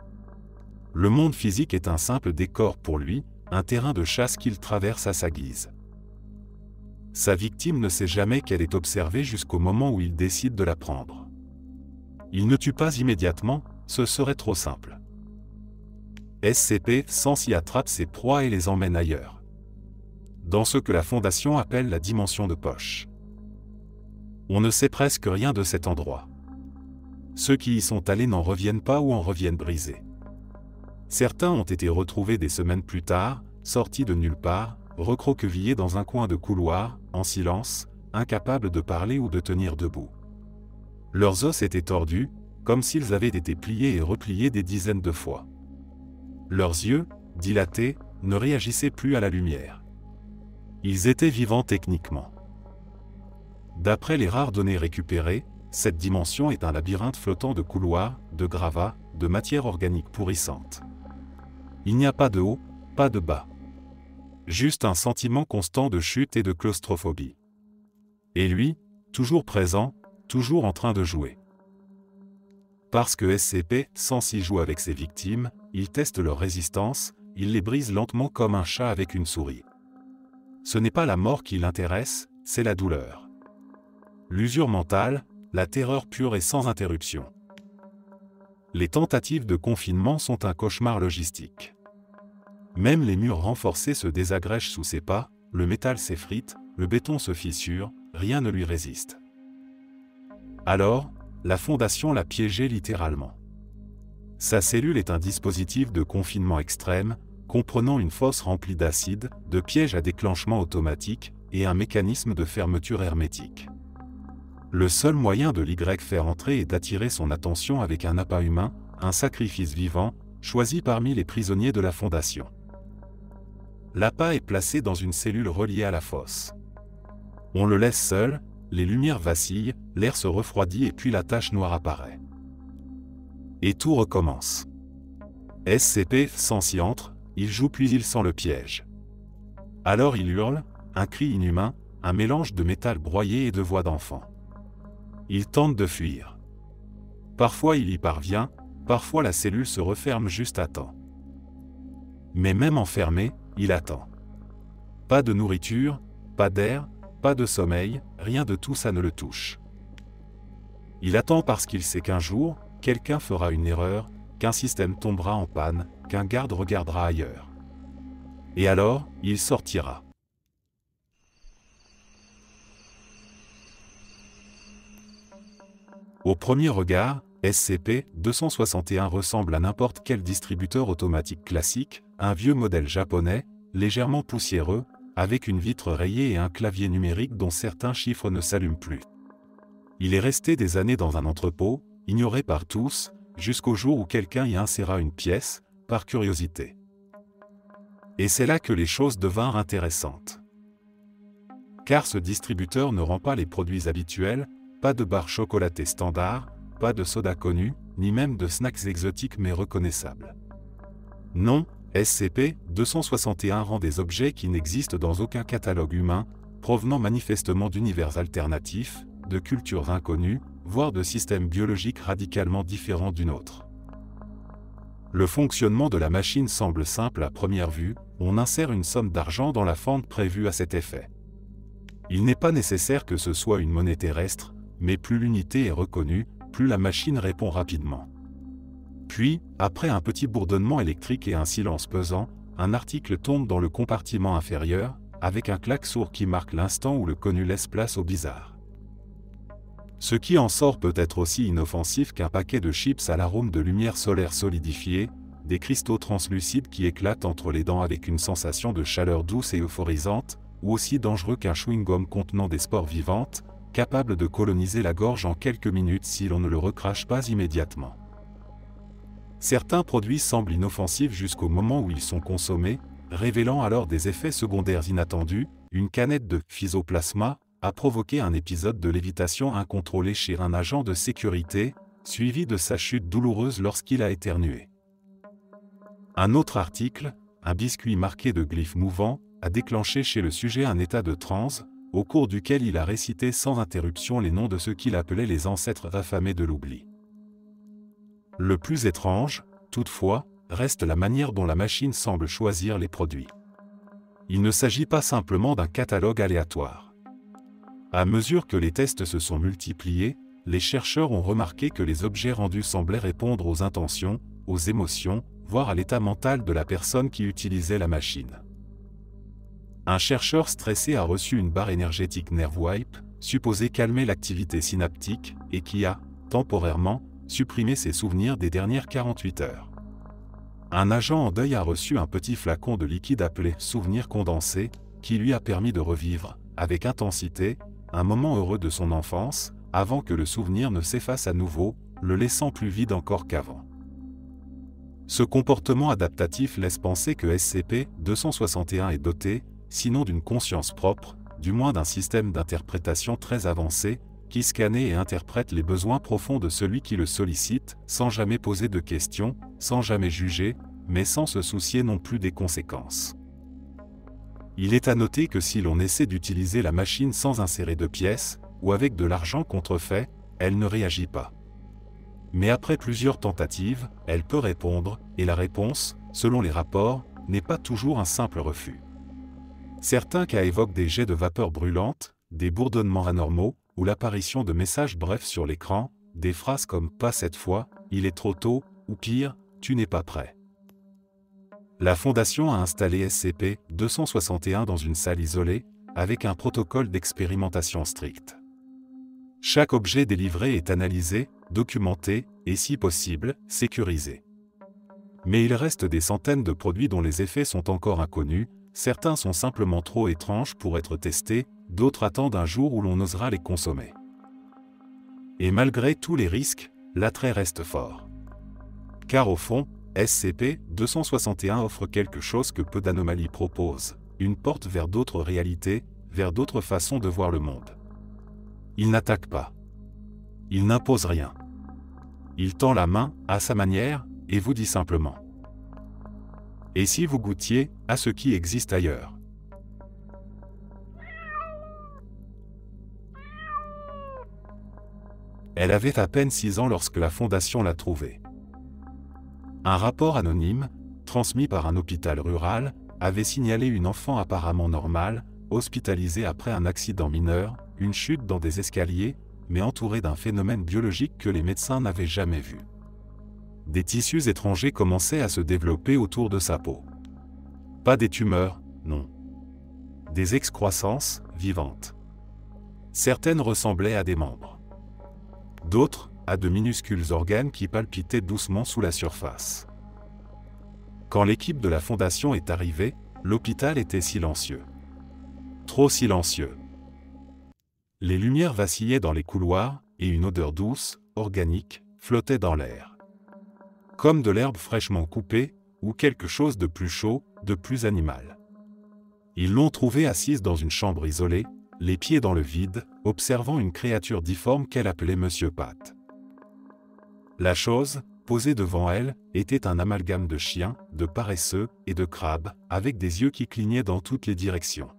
Le monde physique est un simple décor pour lui, un terrain de chasse qu'il traverse à sa guise. Sa victime ne sait jamais qu'elle est observée jusqu'au moment où il décide de la prendre. Il ne tue pas immédiatement, ce serait trop simple. SCP-100 y attrape ses proies et les emmène ailleurs. Dans ce que la Fondation appelle la dimension de poche. On ne sait presque rien de cet endroit. Ceux qui y sont allés n'en reviennent pas ou en reviennent brisés. Certains ont été retrouvés des semaines plus tard, sortis de nulle part, recroquevillés dans un coin de couloir, en silence, incapables de parler ou de tenir debout. Leurs os étaient tordus, comme s'ils avaient été pliés et repliés des dizaines de fois. Leurs yeux, dilatés, ne réagissaient plus à la lumière. Ils étaient vivants techniquement. D'après les rares données récupérées, cette dimension est un labyrinthe flottant de couloirs, de gravats, de matière organique pourrissante. Il n'y a pas de haut, pas de bas. Juste un sentiment constant de chute et de claustrophobie. Et lui, toujours présent, toujours en train de jouer. Parce que SCP-100 joue avec ses victimes, il teste leur résistance, il les brise lentement comme un chat avec une souris. Ce n'est pas la mort qui l'intéresse, c'est la douleur. L'usure mentale, la terreur pure et sans interruption. Les tentatives de confinement sont un cauchemar logistique. Même les murs renforcés se désagrègent sous ses pas, le métal s'effrite, le béton se fissure, rien ne lui résiste. Alors, la Fondation l'a piégé littéralement. Sa cellule est un dispositif de confinement extrême, comprenant une fosse remplie d'acide, de pièges à déclenchement automatique et un mécanisme de fermeture hermétique. Le seul moyen de l'y faire entrer est d'attirer son attention avec un appât humain, un sacrifice vivant, choisi parmi les prisonniers de la Fondation. L'appât est placé dans une cellule reliée à la fosse. On le laisse seul, les lumières vacillent, l'air se refroidit et puis la tache noire apparaît. Et tout recommence. SCP-100 s'y entre, il joue puis il sent le piège. Alors il hurle, un cri inhumain, un mélange de métal broyé et de voix d'enfant. Il tente de fuir. Parfois il y parvient, parfois la cellule se referme juste à temps. Mais même enfermé, il attend. Pas de nourriture, pas d'air, pas de sommeil, rien de tout ça ne le touche. Il attend parce qu'il sait qu'un jour, quelqu'un fera une erreur, qu'un système tombera en panne, qu'un garde regardera ailleurs. Et alors, il sortira. Au premier regard, SCP-261 ressemble à n'importe quel distributeur automatique classique, un vieux modèle japonais, légèrement poussiéreux, avec une vitre rayée et un clavier numérique dont certains chiffres ne s'allument plus. Il est resté des années dans un entrepôt, ignoré par tous, jusqu'au jour où quelqu'un y inséra une pièce, par curiosité. Et c'est là que les choses devinrent intéressantes. Car ce distributeur ne rend pas les produits habituels, pas de barres chocolatées standard, pas de soda connu, ni même de snacks exotiques mais reconnaissables. Non, SCP-261 rend des objets qui n'existent dans aucun catalogue humain, provenant manifestement d'univers alternatifs, de cultures inconnues, voire de systèmes biologiques radicalement différents d'une autre. Le fonctionnement de la machine semble simple à première vue, on insère une somme d'argent dans la fente prévue à cet effet. Il n'est pas nécessaire que ce soit une monnaie terrestre, mais plus l'unité est reconnue, plus la machine répond rapidement. Puis, après un petit bourdonnement électrique et un silence pesant, un article tombe dans le compartiment inférieur, avec un claque sourd qui marque l'instant où le connu laisse place au bizarre. Ce qui en sort peut être aussi inoffensif qu'un paquet de chips à l'arôme de lumière solaire solidifiée, des cristaux translucides qui éclatent entre les dents avec une sensation de chaleur douce et euphorisante, ou aussi dangereux qu'un chewing-gum contenant des spores vivantes, capable de coloniser la gorge en quelques minutes si l'on ne le recrache pas immédiatement. Certains produits semblent inoffensifs jusqu'au moment où ils sont consommés, révélant alors des effets secondaires inattendus. Une canette de physoplasma a provoqué un épisode de lévitation incontrôlée chez un agent de sécurité, suivi de sa chute douloureuse lorsqu'il a éternué. Un autre article, un biscuit marqué de glyphes mouvants, a déclenché chez le sujet un état de transe, au cours duquel il a récité sans interruption les noms de ceux qu'il appelait les ancêtres affamés de l'oubli. Le plus étrange, toutefois, reste la manière dont la machine semble choisir les produits. Il ne s'agit pas simplement d'un catalogue aléatoire. À mesure que les tests se sont multipliés, les chercheurs ont remarqué que les objets rendus semblaient répondre aux intentions, aux émotions, voire à l'état mental de la personne qui utilisait la machine. Un chercheur stressé a reçu une barre énergétique NerveWipe, supposée calmer l'activité synaptique, et qui a, temporairement, supprimé ses souvenirs des dernières 48 heures. Un agent en deuil a reçu un petit flacon de liquide appelé « souvenir condensé » qui lui a permis de revivre, avec intensité, un moment heureux de son enfance, avant que le souvenir ne s'efface à nouveau, le laissant plus vide encore qu'avant. Ce comportement adaptatif laisse penser que SCP-261 est doté, sinon d'une conscience propre, du moins d'un système d'interprétation très avancé, qui scanne et interprète les besoins profonds de celui qui le sollicite, sans jamais poser de questions, sans jamais juger, mais sans se soucier non plus des conséquences. Il est à noter que si l'on essaie d'utiliser la machine sans insérer de pièces, ou avec de l'argent contrefait, elle ne réagit pas. Mais après plusieurs tentatives, elle peut répondre, et la réponse, selon les rapports, n'est pas toujours un simple refus. Certains cas évoquent des jets de vapeur brûlante, des bourdonnements anormaux, ou l'apparition de messages brefs sur l'écran, des phrases comme « pas cette fois »,« il est trop tôt » ou pire « tu n'es pas prêt ». La Fondation a installé SCP-261 dans une salle isolée, avec un protocole d'expérimentation strict. Chaque objet délivré est analysé, documenté, et si possible, sécurisé. Mais il reste des centaines de produits dont les effets sont encore inconnus, certains sont simplement trop étranges pour être testés, d'autres attendent un jour où l'on osera les consommer. Et malgré tous les risques, l'attrait reste fort. Car au fond, SCP-261 offre quelque chose que peu d'anomalies proposent, une porte vers d'autres réalités, vers d'autres façons de voir le monde. Il n'attaque pas. Il n'impose rien. Il tend la main, à sa manière, et vous dit simplement. Et si vous goûtiez à ce qui existe ailleurs? Elle avait à peine 6 ans lorsque la Fondation l'a trouvée. Un rapport anonyme, transmis par un hôpital rural, avait signalé une enfant apparemment normale, hospitalisée après un accident mineur, une chute dans des escaliers, mais entourée d'un phénomène biologique que les médecins n'avaient jamais vu. Des tissus étrangers commençaient à se développer autour de sa peau. Pas des tumeurs, non. Des excroissances, vivantes. Certaines ressemblaient à des membres. D'autres, à de minuscules organes qui palpitaient doucement sous la surface. Quand l'équipe de la Fondation est arrivée, l'hôpital était silencieux. Trop silencieux. Les lumières vacillaient dans les couloirs, et une odeur douce, organique, flottait dans l'air. Comme de l'herbe fraîchement coupée, ou quelque chose de plus chaud, de plus animal. Ils l'ont trouvée assise dans une chambre isolée, les pieds dans le vide, observant une créature difforme qu'elle appelait Monsieur Pat. La chose, posée devant elle, était un amalgame de chien, de paresseux et de crabe, avec des yeux qui clignaient dans toutes les directions.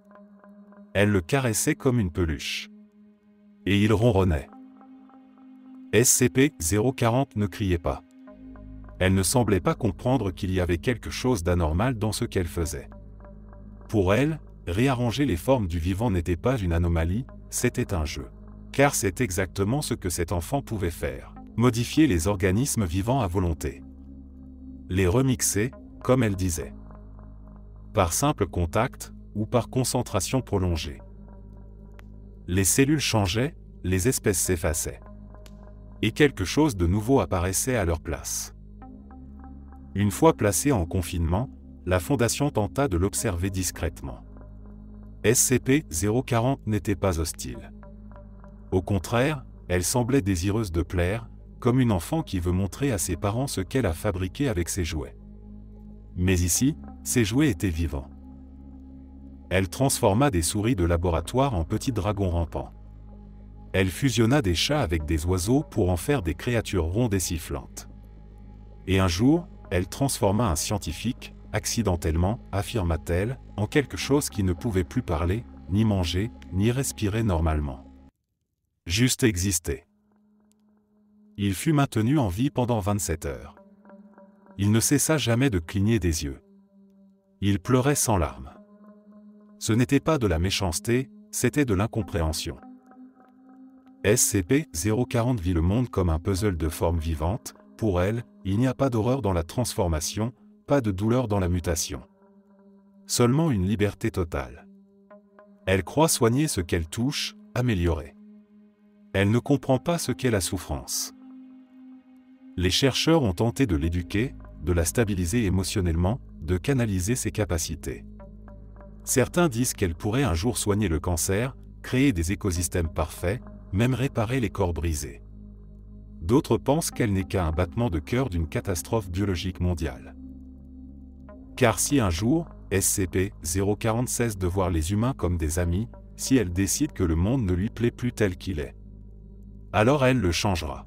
Elle le caressait comme une peluche. Et il ronronnait. SCP-040 ne criait pas. Elle ne semblait pas comprendre qu'il y avait quelque chose d'anormal dans ce qu'elle faisait. Pour elle, réarranger les formes du vivant n'était pas une anomalie, c'était un jeu. Car c'est exactement ce que cet enfant pouvait faire. Modifier les organismes vivants à volonté. Les remixer, comme elle disait. Par simple contact, ou par concentration prolongée. Les cellules changeaient, les espèces s'effaçaient. Et quelque chose de nouveau apparaissait à leur place. Une fois placée en confinement, la Fondation tenta de l'observer discrètement. SCP-040 n'était pas hostile. Au contraire, elle semblait désireuse de plaire, comme une enfant qui veut montrer à ses parents ce qu'elle a fabriqué avec ses jouets. Mais ici, ces jouets étaient vivants. Elle transforma des souris de laboratoire en petits dragons rampants. Elle fusionna des chats avec des oiseaux pour en faire des créatures rondes et sifflantes. Et un jour, elle transforma un scientifique, accidentellement, affirma-t-elle, en quelque chose qui ne pouvait plus parler, ni manger, ni respirer normalement. Juste exister. Il fut maintenu en vie pendant 27 heures. Il ne cessa jamais de cligner des yeux. Il pleurait sans larmes. Ce n'était pas de la méchanceté, c'était de l'incompréhension. SCP-040 vit le monde comme un puzzle de formes vivantes. Pour elle, il n'y a pas d'horreur dans la transformation, pas de douleur dans la mutation. Seulement une liberté totale. Elle croit soigner ce qu'elle touche, améliorer. Elle ne comprend pas ce qu'est la souffrance. Les chercheurs ont tenté de l'éduquer, de la stabiliser émotionnellement, de canaliser ses capacités. Certains disent qu'elle pourrait un jour soigner le cancer, créer des écosystèmes parfaits, même réparer les corps brisés. D'autres pensent qu'elle n'est qu'un battement de cœur d'une catastrophe biologique mondiale. Car si un jour, SCP-040 cesse de voir les humains comme des amis, si elle décide que le monde ne lui plaît plus tel qu'il est, alors elle le changera.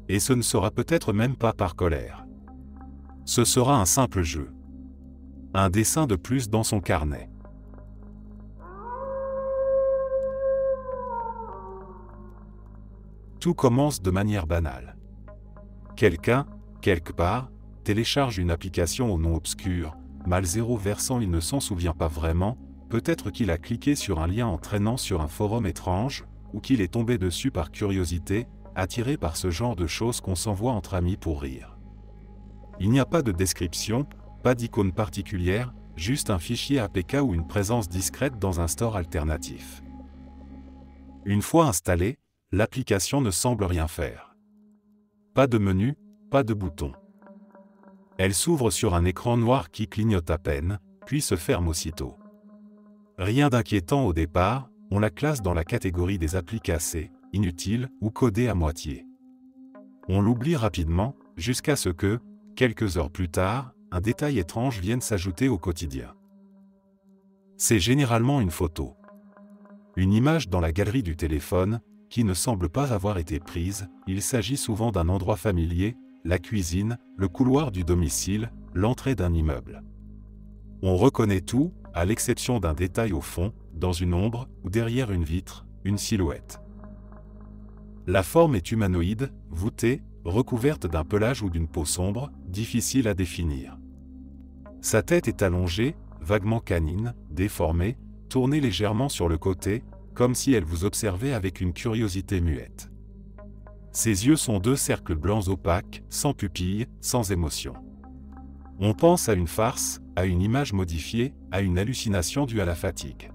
Et ce ne sera peut-être même pas par colère. Ce sera un simple jeu. Un dessin de plus dans son carnet. Tout commence de manière banale. Quelqu'un, quelque part, télécharge une application au nom obscur, Mal0 versant il ne s'en souvient pas vraiment, peut-être qu'il a cliqué sur un lien entraînant sur un forum étrange, ou qu'il est tombé dessus par curiosité, attiré par ce genre de choses qu'on s'envoie entre amis pour rire. Il n'y a pas de description, pas d'icône particulière, juste un fichier APK ou une présence discrète dans un store alternatif. Une fois installée, l'application ne semble rien faire. Pas de menu, pas de bouton. Elle s'ouvre sur un écran noir qui clignote à peine, puis se ferme aussitôt. Rien d'inquiétant au départ, on la classe dans la catégorie des applis cassées, inutiles ou codées à moitié. On l'oublie rapidement, jusqu'à ce que, quelques heures plus tard, un détail étrange vienne s'ajouter au quotidien. C'est généralement une photo. Une image dans la galerie du téléphone, qui ne semble pas avoir été prise. Il s'agit souvent d'un endroit familier, la cuisine, le couloir du domicile, l'entrée d'un immeuble. On reconnaît tout, à l'exception d'un détail au fond, dans une ombre, ou derrière une vitre, une silhouette. La forme est humanoïde, voûtée, recouverte d'un pelage ou d'une peau sombre, difficile à définir. Sa tête est allongée, vaguement canine, déformée, tournée légèrement sur le côté, comme si elle vous observait avec une curiosité muette. Ses yeux sont deux cercles blancs opaques, sans pupilles, sans émotion. On pense à une farce, à une image modifiée, à une hallucination due à la fatigue.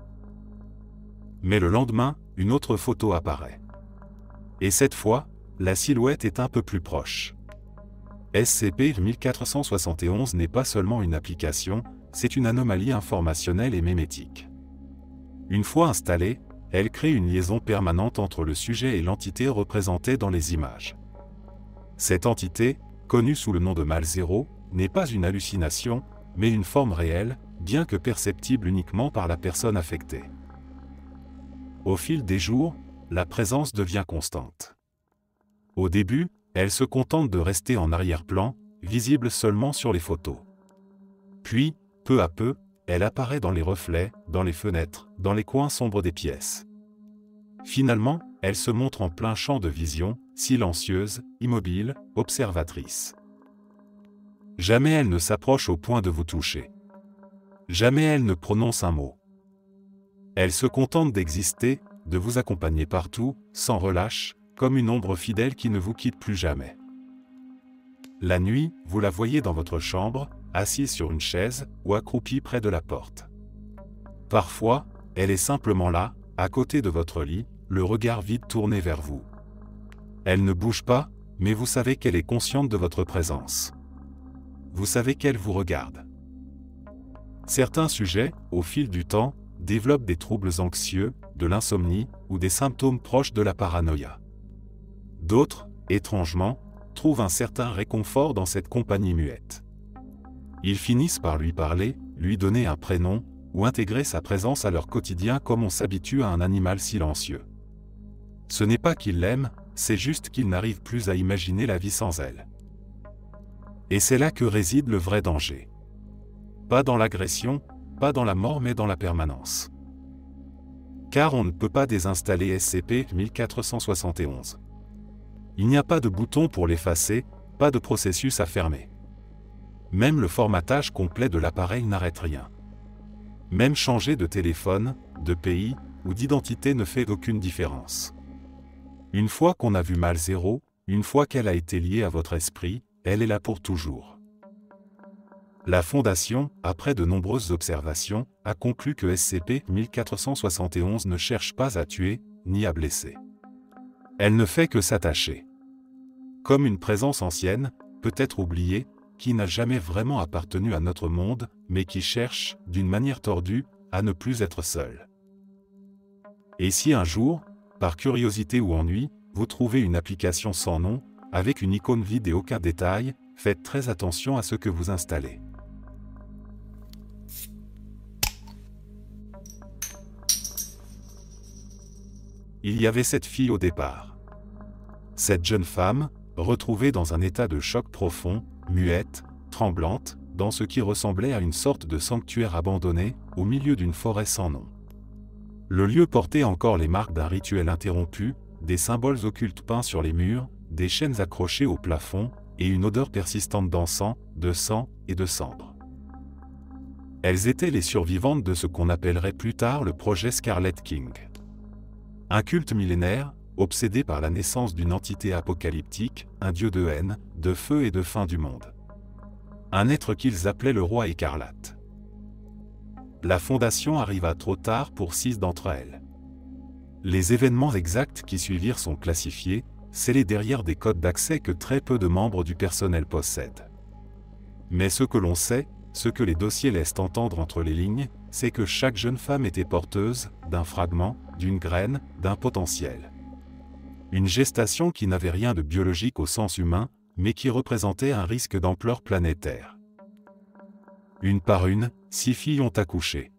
Mais le lendemain, une autre photo apparaît. Et cette fois, la silhouette est un peu plus proche. SCP-1471 n'est pas seulement une application, c'est une anomalie informationnelle et mémétique. Une fois installée, elle crée une liaison permanente entre le sujet et l'entité représentée dans les images. Cette entité, connue sous le nom de Mal0, n'est pas une hallucination, mais une forme réelle, bien que perceptible uniquement par la personne affectée. Au fil des jours, la présence devient constante. Au début, elle se contente de rester en arrière-plan, visible seulement sur les photos. Puis, peu à peu, elle apparaît dans les reflets, dans les fenêtres, dans les coins sombres des pièces. Finalement, elle se montre en plein champ de vision, silencieuse, immobile, observatrice. Jamais elle ne s'approche au point de vous toucher. Jamais elle ne prononce un mot. Elle se contente d'exister, de vous accompagner partout, sans relâche, comme une ombre fidèle qui ne vous quitte plus jamais. La nuit, vous la voyez dans votre chambre, assise sur une chaise, ou accroupie près de la porte. Parfois, elle est simplement là, à côté de votre lit, le regard vide tourné vers vous. Elle ne bouge pas, mais vous savez qu'elle est consciente de votre présence. Vous savez qu'elle vous regarde. Certains sujets, au fil du temps, développent des troubles anxieux, de l'insomnie, ou des symptômes proches de la paranoïa. D'autres, étrangement, trouvent un certain réconfort dans cette compagnie muette. Ils finissent par lui parler, lui donner un prénom, ou intégrer sa présence à leur quotidien comme on s'habitue à un animal silencieux. Ce n'est pas qu'ils l'aiment, c'est juste qu'ils n'arrivent plus à imaginer la vie sans elle. Et c'est là que réside le vrai danger. Pas dans l'agression, pas dans la mort mais dans la permanence. Car on ne peut pas désinstaller SCP-1471. Il n'y a pas de bouton pour l'effacer, pas de processus à fermer. Même le formatage complet de l'appareil n'arrête rien. Même changer de téléphone, de pays ou d'identité ne fait aucune différence. Une fois qu'on a vu mal zéro, une fois qu'elle a été liée à votre esprit, elle est là pour toujours. La Fondation, après de nombreuses observations, a conclu que SCP-1471 ne cherche pas à tuer, ni à blesser. Elle ne fait que s'attacher. Comme une présence ancienne, peut-être oubliée, qui n'a jamais vraiment appartenu à notre monde, mais qui cherche, d'une manière tordue, à ne plus être seule. Et si un jour, par curiosité ou ennui, vous trouvez une application sans nom, avec une icône vide et aucun détail, faites très attention à ce que vous installez. Il y avait cette fille au départ. Cette jeune femme, retrouvée dans un état de choc profond, muette, tremblante, dans ce qui ressemblait à une sorte de sanctuaire abandonné, au milieu d'une forêt sans nom. Le lieu portait encore les marques d'un rituel interrompu, des symboles occultes peints sur les murs, des chaînes accrochées au plafond, et une odeur persistante d'encens, de sang et de cendres. Elles étaient les survivantes de ce qu'on appellerait plus tard le projet Scarlet King. Un culte millénaire, obsédé par la naissance d'une entité apocalyptique, un dieu de haine, de feu et de fin du monde. Un être qu'ils appelaient le roi écarlate. La Fondation arriva trop tard pour 6 d'entre elles. Les événements exacts qui suivirent sont classifiés, scellés derrière des codes d'accès que très peu de membres du personnel possèdent. Mais ce que l'on sait, ce que les dossiers laissent entendre entre les lignes, c'est que chaque jeune femme était porteuse d'un fragment, d'une graine, d'un potentiel. Une gestation qui n'avait rien de biologique au sens humain, mais qui représentait un risque d'ampleur planétaire. Une par une, 6 filles ont accouché.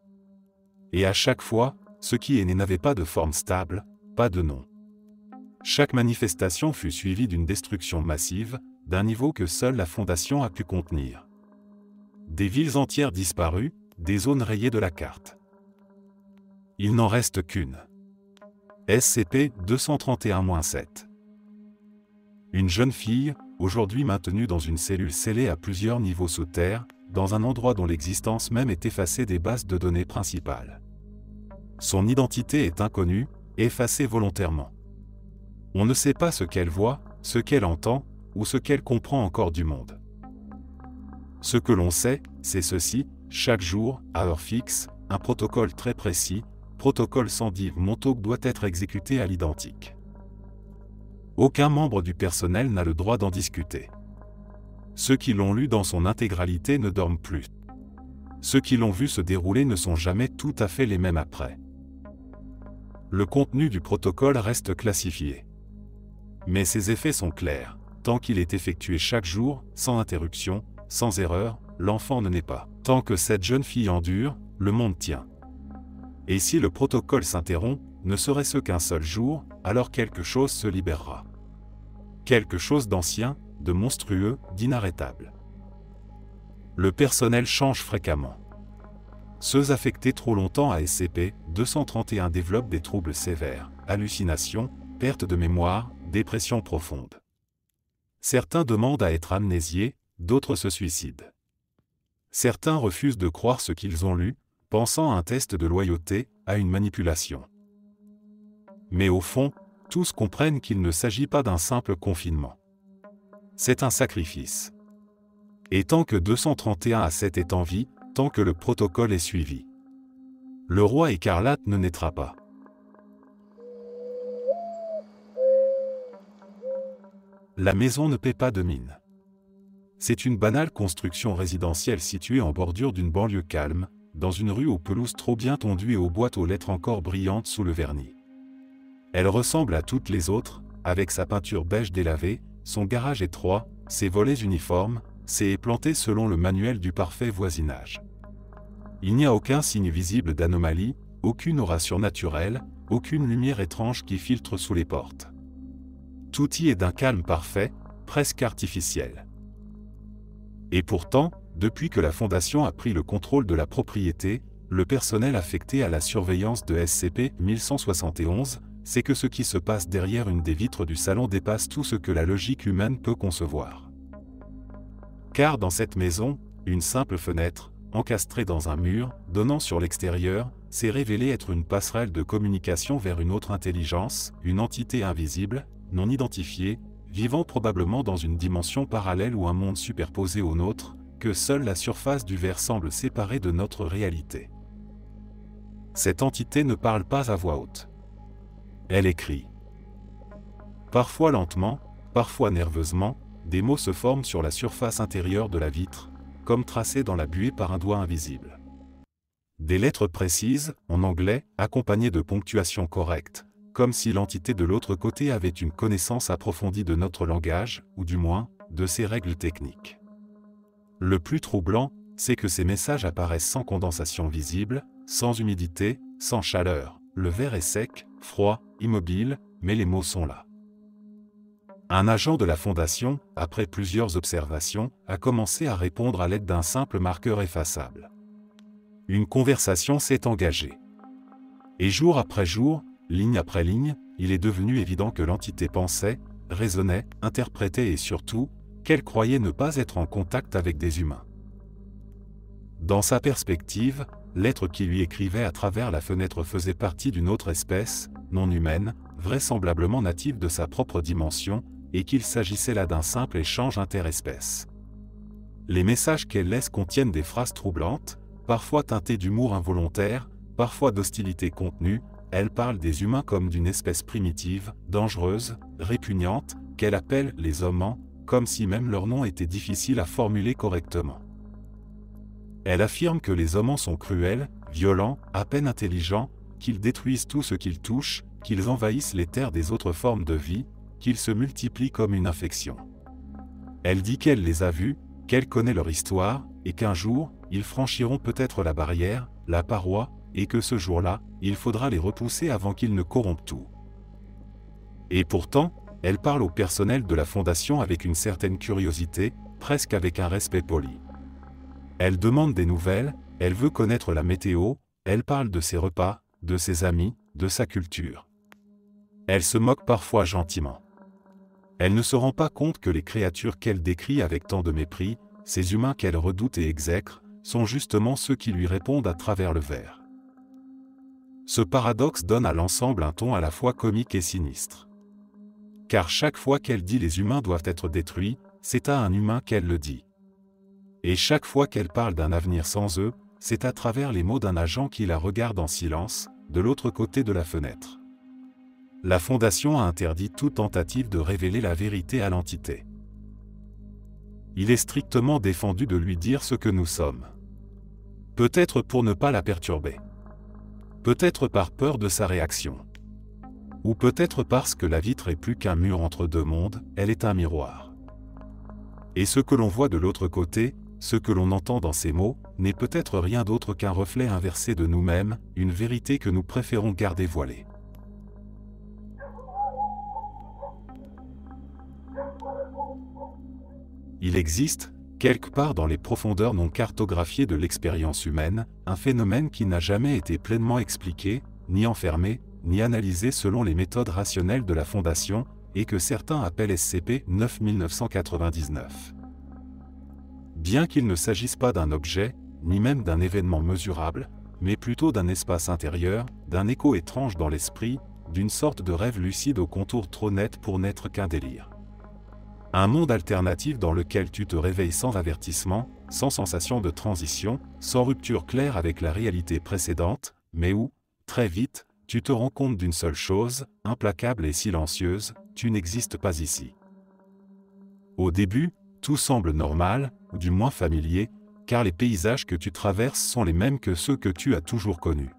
Et à chaque fois, ce qui est né n'avait pas de forme stable, pas de nom. Chaque manifestation fut suivie d'une destruction massive, d'un niveau que seule la Fondation a pu contenir. Des villes entières disparues, des zones rayées de la carte. Il n'en reste qu'une. SCP-231-7. Une jeune fille, aujourd'hui maintenue dans une cellule scellée à plusieurs niveaux sous terre, dans un endroit dont l'existence même est effacée des bases de données principales. Son identité est inconnue, effacée volontairement. On ne sait pas ce qu'elle voit, ce qu'elle entend, ou ce qu'elle comprend encore du monde. Ce que l'on sait, c'est ceci: chaque jour, à heure fixe, un protocole très précis, protocole 110 Montauk, doit être exécuté à l'identique. Aucun membre du personnel n'a le droit d'en discuter. Ceux qui l'ont lu dans son intégralité ne dorment plus. Ceux qui l'ont vu se dérouler ne sont jamais tout à fait les mêmes après. Le contenu du protocole reste classifié. Mais ses effets sont clairs. Tant qu'il est effectué chaque jour, sans interruption, sans erreur, l'enfant ne naît pas. Tant que cette jeune fille endure, le monde tient. Et si le protocole s'interrompt, ne serait-ce qu'un seul jour, alors quelque chose se libérera. Quelque chose d'ancien, de monstrueux, d'inarrêtable. Le personnel change fréquemment. Ceux affectés trop longtemps à SCP-231 développent des troubles sévères, hallucinations, perte de mémoire, dépression profonde. Certains demandent à être amnésiés, d'autres se suicident. Certains refusent de croire ce qu'ils ont lu, pensant à un test de loyauté, à une manipulation. Mais au fond, tous comprennent qu'il ne s'agit pas d'un simple confinement. C'est un sacrifice. Et tant que 231-7 est en vie, tant que le protocole est suivi, le roi écarlate ne naîtra pas. La maison ne paie pas de mine. C'est une banale construction résidentielle située en bordure d'une banlieue calme, dans une rue aux pelouses trop bien tondues et aux boîtes aux lettres encore brillantes sous le vernis. Elle ressemble à toutes les autres, avec sa peinture beige délavée, son garage étroit, ses volets uniformes, ses plantés selon le manuel du parfait voisinage. Il n'y a aucun signe visible d'anomalie, aucune aura surnaturelle, aucune lumière étrange qui filtre sous les portes. Tout y est d'un calme parfait, presque artificiel. Et pourtant, depuis que la Fondation a pris le contrôle de la propriété, le personnel affecté à la surveillance de SCP-1171, c'est que ce qui se passe derrière une des vitres du salon dépasse tout ce que la logique humaine peut concevoir. Car dans cette maison, une simple fenêtre, encastrée dans un mur, donnant sur l'extérieur, s'est révélé être une passerelle de communication vers une autre intelligence, une entité invisible, non identifiée, vivant probablement dans une dimension parallèle ou un monde superposé au nôtre, que seule la surface du verre semble séparer de notre réalité. Cette entité ne parle pas à voix haute. Elle écrit. Parfois lentement, parfois nerveusement, des mots se forment sur la surface intérieure de la vitre, comme tracés dans la buée par un doigt invisible. Des lettres précises, en anglais, accompagnées de ponctuation correcte, comme si l'entité de l'autre côté avait une connaissance approfondie de notre langage, ou du moins, de ses règles techniques. Le plus troublant, c'est que ces messages apparaissent sans condensation visible, sans humidité, sans chaleur. Le verre est sec, froid, immobile, mais les mots sont là. Un agent de la Fondation, après plusieurs observations, a commencé à répondre à l'aide d'un simple marqueur effaçable. Une conversation s'est engagée. Et jour après jour, ligne après ligne, il est devenu évident que l'entité pensait, raisonnait, interprétait et surtout, qu'elle croyait ne pas être en contact avec des humains. Dans sa perspective, l'être qui lui écrivait à travers la fenêtre faisait partie d'une autre espèce, non humaine, vraisemblablement native de sa propre dimension, et qu'il s'agissait là d'un simple échange interespèces. Les messages qu'elle laisse contiennent des phrases troublantes, parfois teintées d'humour involontaire, parfois d'hostilité contenue. Elle parle des humains comme d'une espèce primitive, dangereuse, répugnante, qu'elle appelle les homans, comme si même leur nom était difficile à formuler correctement. Elle affirme que les homans sont cruels, violents, à peine intelligents, qu'ils détruisent tout ce qu'ils touchent, qu'ils envahissent les terres des autres formes de vie, qu'ils se multiplient comme une infection. Elle dit qu'elle les a vus, qu'elle connaît leur histoire, et qu'un jour, ils franchiront peut-être la barrière, la paroi, et que ce jour-là, il faudra les repousser avant qu'ils ne corrompent tout. Et pourtant, elle parle au personnel de la Fondation avec une certaine curiosité, presque avec un respect poli. Elle demande des nouvelles, elle veut connaître la météo, elle parle de ses repas, de ses amis, de sa culture. Elle se moque parfois gentiment. Elle ne se rend pas compte que les créatures qu'elle décrit avec tant de mépris, ces humains qu'elle redoute et exècre, sont justement ceux qui lui répondent à travers le verre. Ce paradoxe donne à l'ensemble un ton à la fois comique et sinistre. Car chaque fois qu'elle dit les humains doivent être détruits, c'est à un humain qu'elle le dit. Et chaque fois qu'elle parle d'un avenir sans eux, c'est à travers les mots d'un agent qui la regarde en silence, de l'autre côté de la fenêtre. La Fondation a interdit toute tentative de révéler la vérité à l'entité. Il est strictement défendu de lui dire ce que nous sommes. Peut-être pour ne pas la perturber. Peut-être par peur de sa réaction. Ou peut-être parce que la vitre est plus qu'un mur entre deux mondes, elle est un miroir. Et ce que l'on voit de l'autre côté, ce que l'on entend dans ces mots, n'est peut-être rien d'autre qu'un reflet inversé de nous-mêmes, une vérité que nous préférons garder voilée. Il existe, quelque part dans les profondeurs non cartographiées de l'expérience humaine, un phénomène qui n'a jamais été pleinement expliqué, ni enfermé, ni analysé selon les méthodes rationnelles de la Fondation, et que certains appellent SCP-9/1999. Bien qu'il ne s'agisse pas d'un objet, ni même d'un événement mesurable, mais plutôt d'un espace intérieur, d'un écho étrange dans l'esprit, d'une sorte de rêve lucide aux contours trop nets pour n'être qu'un délire. Un monde alternatif dans lequel tu te réveilles sans avertissement, sans sensation de transition, sans rupture claire avec la réalité précédente, mais où, très vite, tu te rends compte d'une seule chose, implacable et silencieuse, tu n'existes pas ici. Au début, tout semble normal, ou du moins familier, car les paysages que tu traverses sont les mêmes que ceux que tu as toujours connus.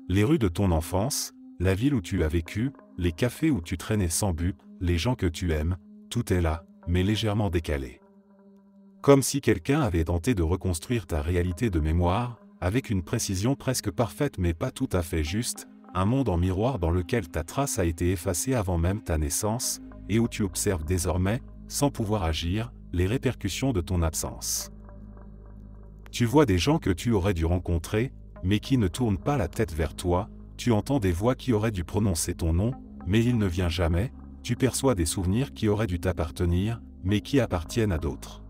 Les rues de ton enfance, la ville où tu as vécu, les cafés où tu traînais sans but, les gens que tu aimes, tout est là, mais légèrement décalé. Comme si quelqu'un avait tenté de reconstruire ta réalité de mémoire, avec une précision presque parfaite mais pas tout à fait juste, un monde en miroir dans lequel ta trace a été effacée avant même ta naissance, et où tu observes désormais, sans pouvoir agir, les répercussions de ton absence. Tu vois des gens que tu aurais dû rencontrer, mais qui ne tournent pas la tête vers toi, tu entends des voix qui auraient dû prononcer ton nom, mais il ne vient jamais, tu perçois des souvenirs qui auraient dû t'appartenir, mais qui appartiennent à d'autres.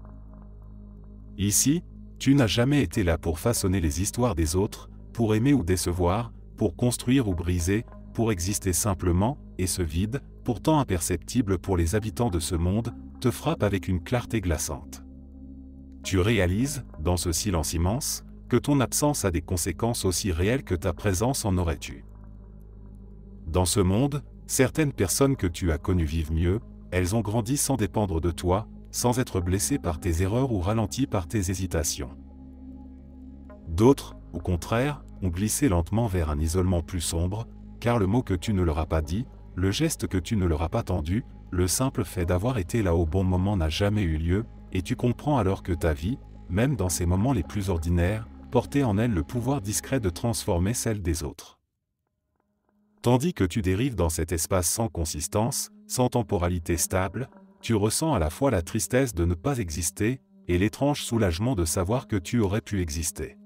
Ici, tu n'as jamais été là pour façonner les histoires des autres, pour aimer ou décevoir, pour construire ou briser, pour exister simplement, et ce vide, pourtant imperceptible pour les habitants de ce monde, te frappe avec une clarté glaçante. Tu réalises, dans ce silence immense, que ton absence a des conséquences aussi réelles que ta présence en aurait eu. Dans ce monde, certaines personnes que tu as connues vivent mieux, elles ont grandi sans dépendre de toi, sans être blessées par tes erreurs ou ralenties par tes hésitations. D'autres, au contraire, ont glissé lentement vers un isolement plus sombre, car le mot que tu ne leur as pas dit, le geste que tu ne leur as pas tendu, le simple fait d'avoir été là au bon moment n'a jamais eu lieu, et tu comprends alors que ta vie, même dans ces moments les plus ordinaires, portait en elle le pouvoir discret de transformer celle des autres. Tandis que tu dérives dans cet espace sans consistance, sans temporalité stable, tu ressens à la fois la tristesse de ne pas exister, et l'étrange soulagement de savoir que tu aurais pu exister.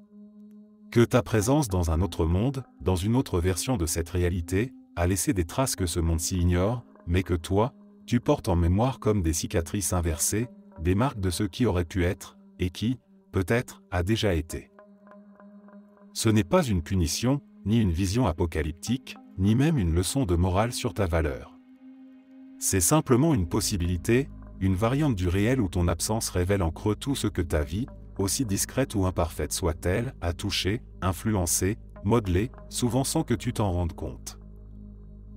Que ta présence dans un autre monde, dans une autre version de cette réalité, a laissé des traces que ce monde-ci ignore, mais que toi, tu portes en mémoire comme des cicatrices inversées, des marques de ce qui aurait pu être, et qui, peut-être, a déjà été. Ce n'est pas une punition, ni une vision apocalyptique, ni même une leçon de morale sur ta valeur. C'est simplement une possibilité, une variante du réel où ton absence révèle en creux tout ce que ta vie, aussi discrète ou imparfaite soit-elle, a touché, influencé, modelé, souvent sans que tu t'en rendes compte.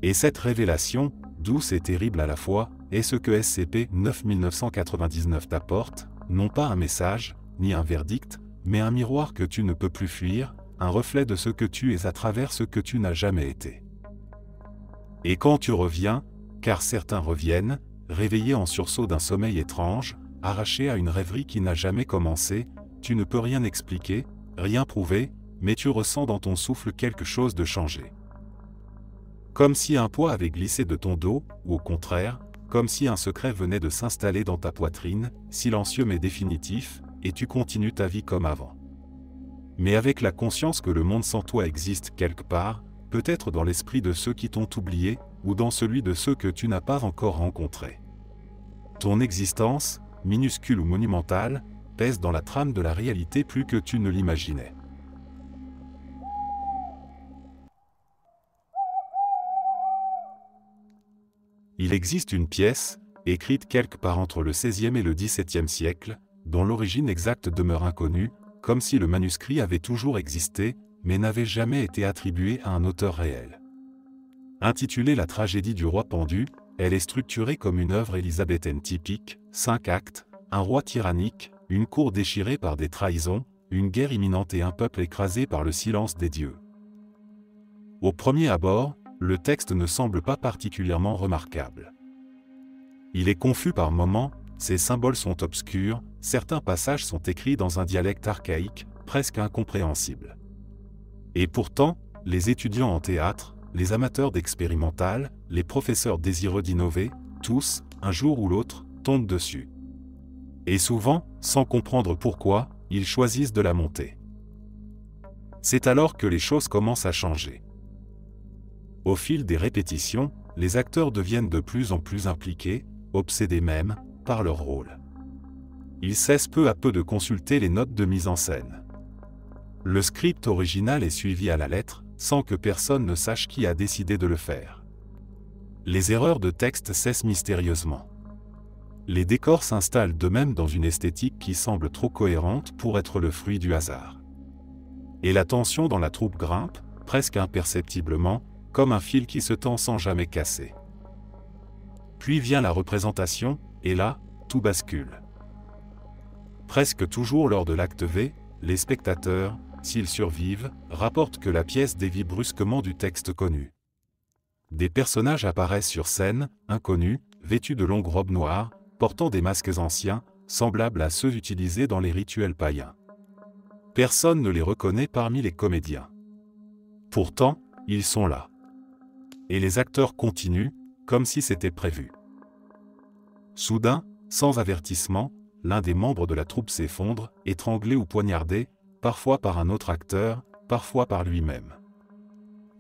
Et cette révélation, douce et terrible à la fois, est ce que SCP-9999 t'apporte, non pas un message, ni un verdict, mais un miroir que tu ne peux plus fuir, un reflet de ce que tu es à travers ce que tu n'as jamais été. Et quand tu reviens, car certains reviennent, réveillés en sursaut d'un sommeil étrange, arrachés à une rêverie qui n'a jamais commencé, tu ne peux rien expliquer, rien prouver, mais tu ressens dans ton souffle quelque chose de changé. Comme si un poids avait glissé de ton dos, ou au contraire, comme si un secret venait de s'installer dans ta poitrine, silencieux mais définitif, et tu continues ta vie comme avant. Mais avec la conscience que le monde sans toi existe quelque part, peut-être dans l'esprit de ceux qui t'ont oublié, ou dans celui de ceux que tu n'as pas encore rencontrés. Ton existence, minuscule ou monumentale, pèse dans la trame de la réalité plus que tu ne l'imaginais. Il existe une pièce, écrite quelque part entre le XVIe et le XVIIe siècle, dont l'origine exacte demeure inconnue, comme si le manuscrit avait toujours existé, mais n'avait jamais été attribué à un auteur réel. Intitulée La tragédie du roi pendu, elle est structurée comme une œuvre élisabéthaine typique, 5 actes, un roi tyrannique, une cour déchirée par des trahisons, une guerre imminente et un peuple écrasé par le silence des dieux. Au premier abord, le texte ne semble pas particulièrement remarquable. Il est confus par moments, ses symboles sont obscurs, certains passages sont écrits dans un dialecte archaïque, presque incompréhensible. Et pourtant, les étudiants en théâtre, les amateurs d'expérimental, les professeurs désireux d'innover, tous, un jour ou l'autre, tombent dessus. Et souvent, sans comprendre pourquoi, ils choisissent de la monter. C'est alors que les choses commencent à changer. Au fil des répétitions, les acteurs deviennent de plus en plus impliqués, obsédés même, par leur rôle. Ils cessent peu à peu de consulter les notes de mise en scène. Le script original est suivi à la lettre, sans que personne ne sache qui a décidé de le faire. Les erreurs de texte cessent mystérieusement. Les décors s'installent d'eux-mêmes dans une esthétique qui semble trop cohérente pour être le fruit du hasard. Et la tension dans la troupe grimpe, presque imperceptiblement, comme un fil qui se tend sans jamais casser. Puis vient la représentation, et là, tout bascule. Presque toujours lors de l'acte V, les spectateurs, s'ils survivent, rapportent que la pièce dévie brusquement du texte connu. Des personnages apparaissent sur scène, inconnus, vêtus de longues robes noires, portant des masques anciens, semblables à ceux utilisés dans les rituels païens. Personne ne les reconnaît parmi les comédiens. Pourtant, ils sont là. Et les acteurs continuent, comme si c'était prévu. Soudain, sans avertissement, l'un des membres de la troupe s'effondre, étranglé ou poignardé, parfois par un autre acteur, parfois par lui-même.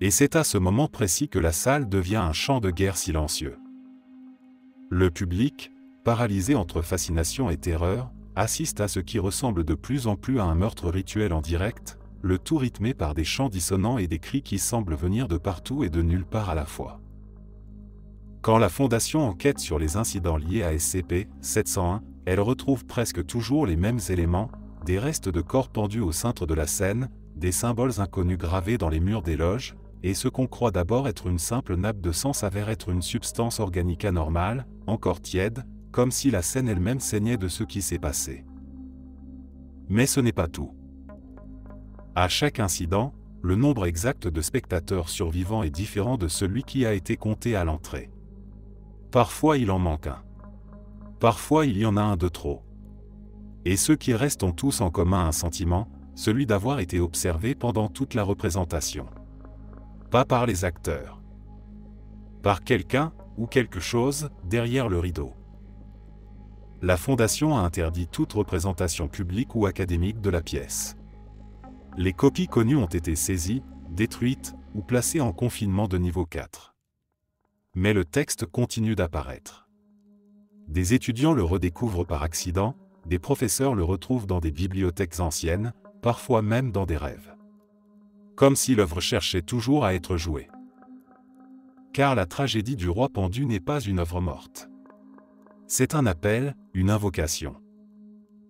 Et c'est à ce moment précis que la salle devient un champ de guerre silencieux. Le public, paralysé entre fascination et terreur, assiste à ce qui ressemble de plus en plus à un meurtre rituel en direct, le tout rythmé par des chants dissonants et des cris qui semblent venir de partout et de nulle part à la fois. Quand la Fondation enquête sur les incidents liés à SCP-701, elle retrouve presque toujours les mêmes éléments, des restes de corps pendus au cintre de la scène, des symboles inconnus gravés dans les murs des loges, et ce qu'on croit d'abord être une simple nappe de sang s'avère être une substance organique anormale, encore tiède, comme si la scène elle-même saignait de ce qui s'est passé. Mais ce n'est pas tout. À chaque incident, le nombre exact de spectateurs survivants est différent de celui qui a été compté à l'entrée. Parfois il en manque un. Parfois il y en a un de trop. Et ceux qui restent ont tous en commun un sentiment, celui d'avoir été observés pendant toute la représentation. Pas par les acteurs. Par quelqu'un, ou quelque chose, derrière le rideau. La Fondation a interdit toute représentation publique ou académique de la pièce. Les copies connues ont été saisies, détruites, ou placées en confinement de niveau 4. Mais le texte continue d'apparaître. Des étudiants le redécouvrent par accident, des professeurs le retrouvent dans des bibliothèques anciennes, parfois même dans des rêves. Comme si l'œuvre cherchait toujours à être jouée. Car la tragédie du roi pendu n'est pas une œuvre morte. C'est un appel, une invocation.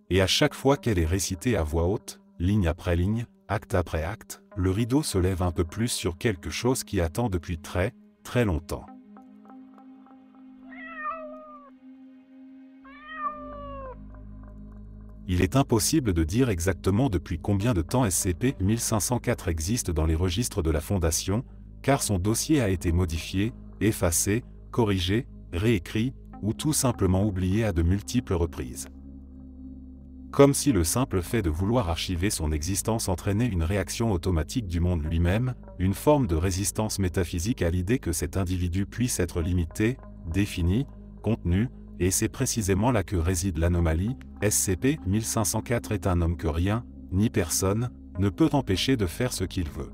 Et à chaque fois qu'elle est récitée à voix haute, ligne après ligne, acte après acte, le rideau se lève un peu plus sur quelque chose qui attend depuis très, très longtemps. Il est impossible de dire exactement depuis combien de temps SCP-1504 existe dans les registres de la Fondation, car son dossier a été modifié, effacé, corrigé, réécrit, ou tout simplement oublié à de multiples reprises. Comme si le simple fait de vouloir archiver son existence entraînait une réaction automatique du monde lui-même, une forme de résistance métaphysique à l'idée que cet individu puisse être limité, défini, contenu, et c'est précisément là que réside l'anomalie. SCP-1504 est un homme que rien, ni personne, ne peut empêcher de faire ce qu'il veut.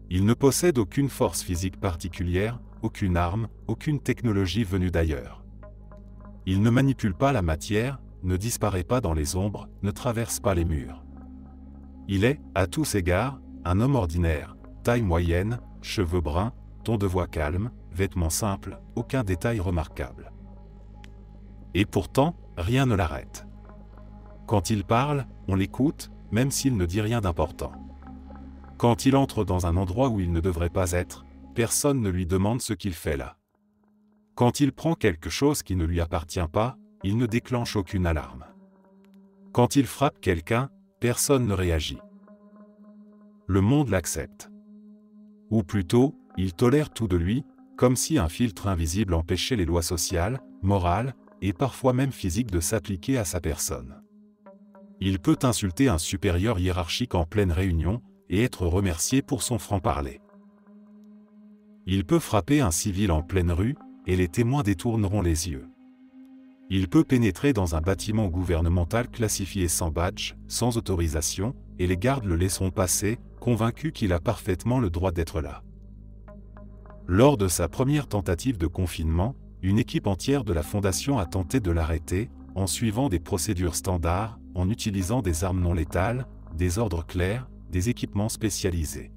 Il ne possède aucune force physique particulière, aucune arme, aucune technologie venue d'ailleurs. Il ne manipule pas la matière, ne disparaît pas dans les ombres, ne traverse pas les murs. Il est, à tous égards, un homme ordinaire, taille moyenne, cheveux bruns, ton de voix calme, vêtements simples, aucun détail remarquable. Et pourtant, rien ne l'arrête. Quand il parle, on l'écoute, même s'il ne dit rien d'important. Quand il entre dans un endroit où il ne devrait pas être, personne ne lui demande ce qu'il fait là. Quand il prend quelque chose qui ne lui appartient pas, il ne déclenche aucune alarme. Quand il frappe quelqu'un, personne ne réagit. Le monde l'accepte. Ou plutôt, il tolère tout de lui, comme si un filtre invisible empêchait les lois sociales, morales, et parfois même physiques de s'appliquer à sa personne. Il peut insulter un supérieur hiérarchique en pleine réunion, et être remercié pour son franc-parler. Il peut frapper un civil en pleine rue, et les témoins détourneront les yeux. Il peut pénétrer dans un bâtiment gouvernemental classifié sans badge, sans autorisation, et les gardes le laisseront passer, convaincus qu'il a parfaitement le droit d'être là. Lors de sa première tentative de confinement, une équipe entière de la Fondation a tenté de l'arrêter, en suivant des procédures standards, en utilisant des armes non létales, des ordres clairs, des équipements spécialisés.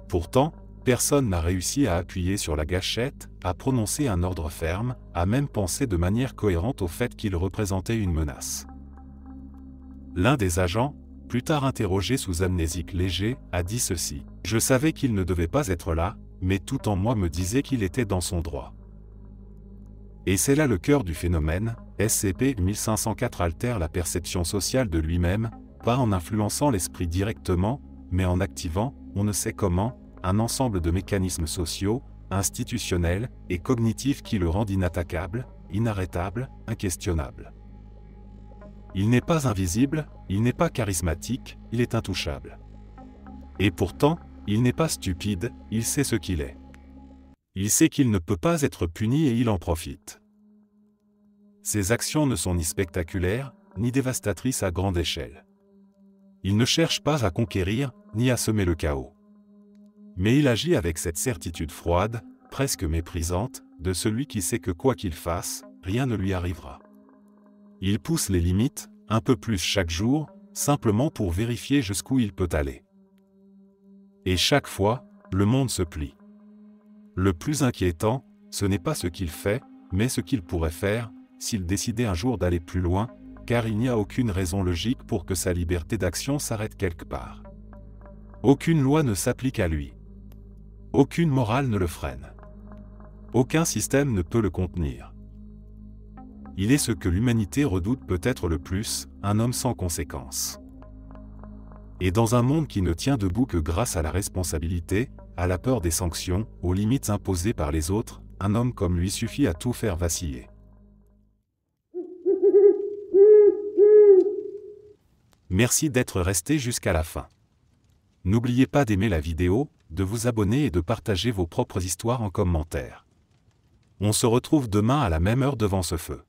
Pourtant, personne n'a réussi à appuyer sur la gâchette, à prononcer un ordre ferme, à même penser de manière cohérente au fait qu'il représentait une menace. L'un des agents, plus tard interrogé sous amnésique léger, a dit ceci: « Je savais qu'il ne devait pas être là, mais tout en moi me disait qu'il était dans son droit. » Et c'est là le cœur du phénomène. SCP-1504 altère la perception sociale de lui-même, pas en influençant l'esprit directement, mais en activant, on ne sait comment, un ensemble de mécanismes sociaux, institutionnels et cognitifs qui le rendent inattaquable, inarrêtable, inquestionnable. Il n'est pas invisible, il n'est pas charismatique, il est intouchable. Et pourtant, il n'est pas stupide, il sait ce qu'il est. Il sait qu'il ne peut pas être puni et il en profite. Ses actions ne sont ni spectaculaires, ni dévastatrices à grande échelle. Il ne cherche pas à conquérir, ni à semer le chaos. Mais il agit avec cette certitude froide, presque méprisante, de celui qui sait que quoi qu'il fasse, rien ne lui arrivera. Il pousse les limites, un peu plus chaque jour, simplement pour vérifier jusqu'où il peut aller. Et chaque fois, le monde se plie. Le plus inquiétant, ce n'est pas ce qu'il fait, mais ce qu'il pourrait faire, s'il décidait un jour d'aller plus loin, car il n'y a aucune raison logique pour que sa liberté d'action s'arrête quelque part. Aucune loi ne s'applique à lui. Aucune morale ne le freine. Aucun système ne peut le contenir. Il est ce que l'humanité redoute peut-être le plus, un homme sans conséquences. Et dans un monde qui ne tient debout que grâce à la responsabilité, à la peur des sanctions, aux limites imposées par les autres, un homme comme lui suffit à tout faire vaciller. Merci d'être resté jusqu'à la fin. N'oubliez pas d'aimer la vidéo, de vous abonner et de partager vos propres histoires en commentaire. On se retrouve demain à la même heure devant ce feu.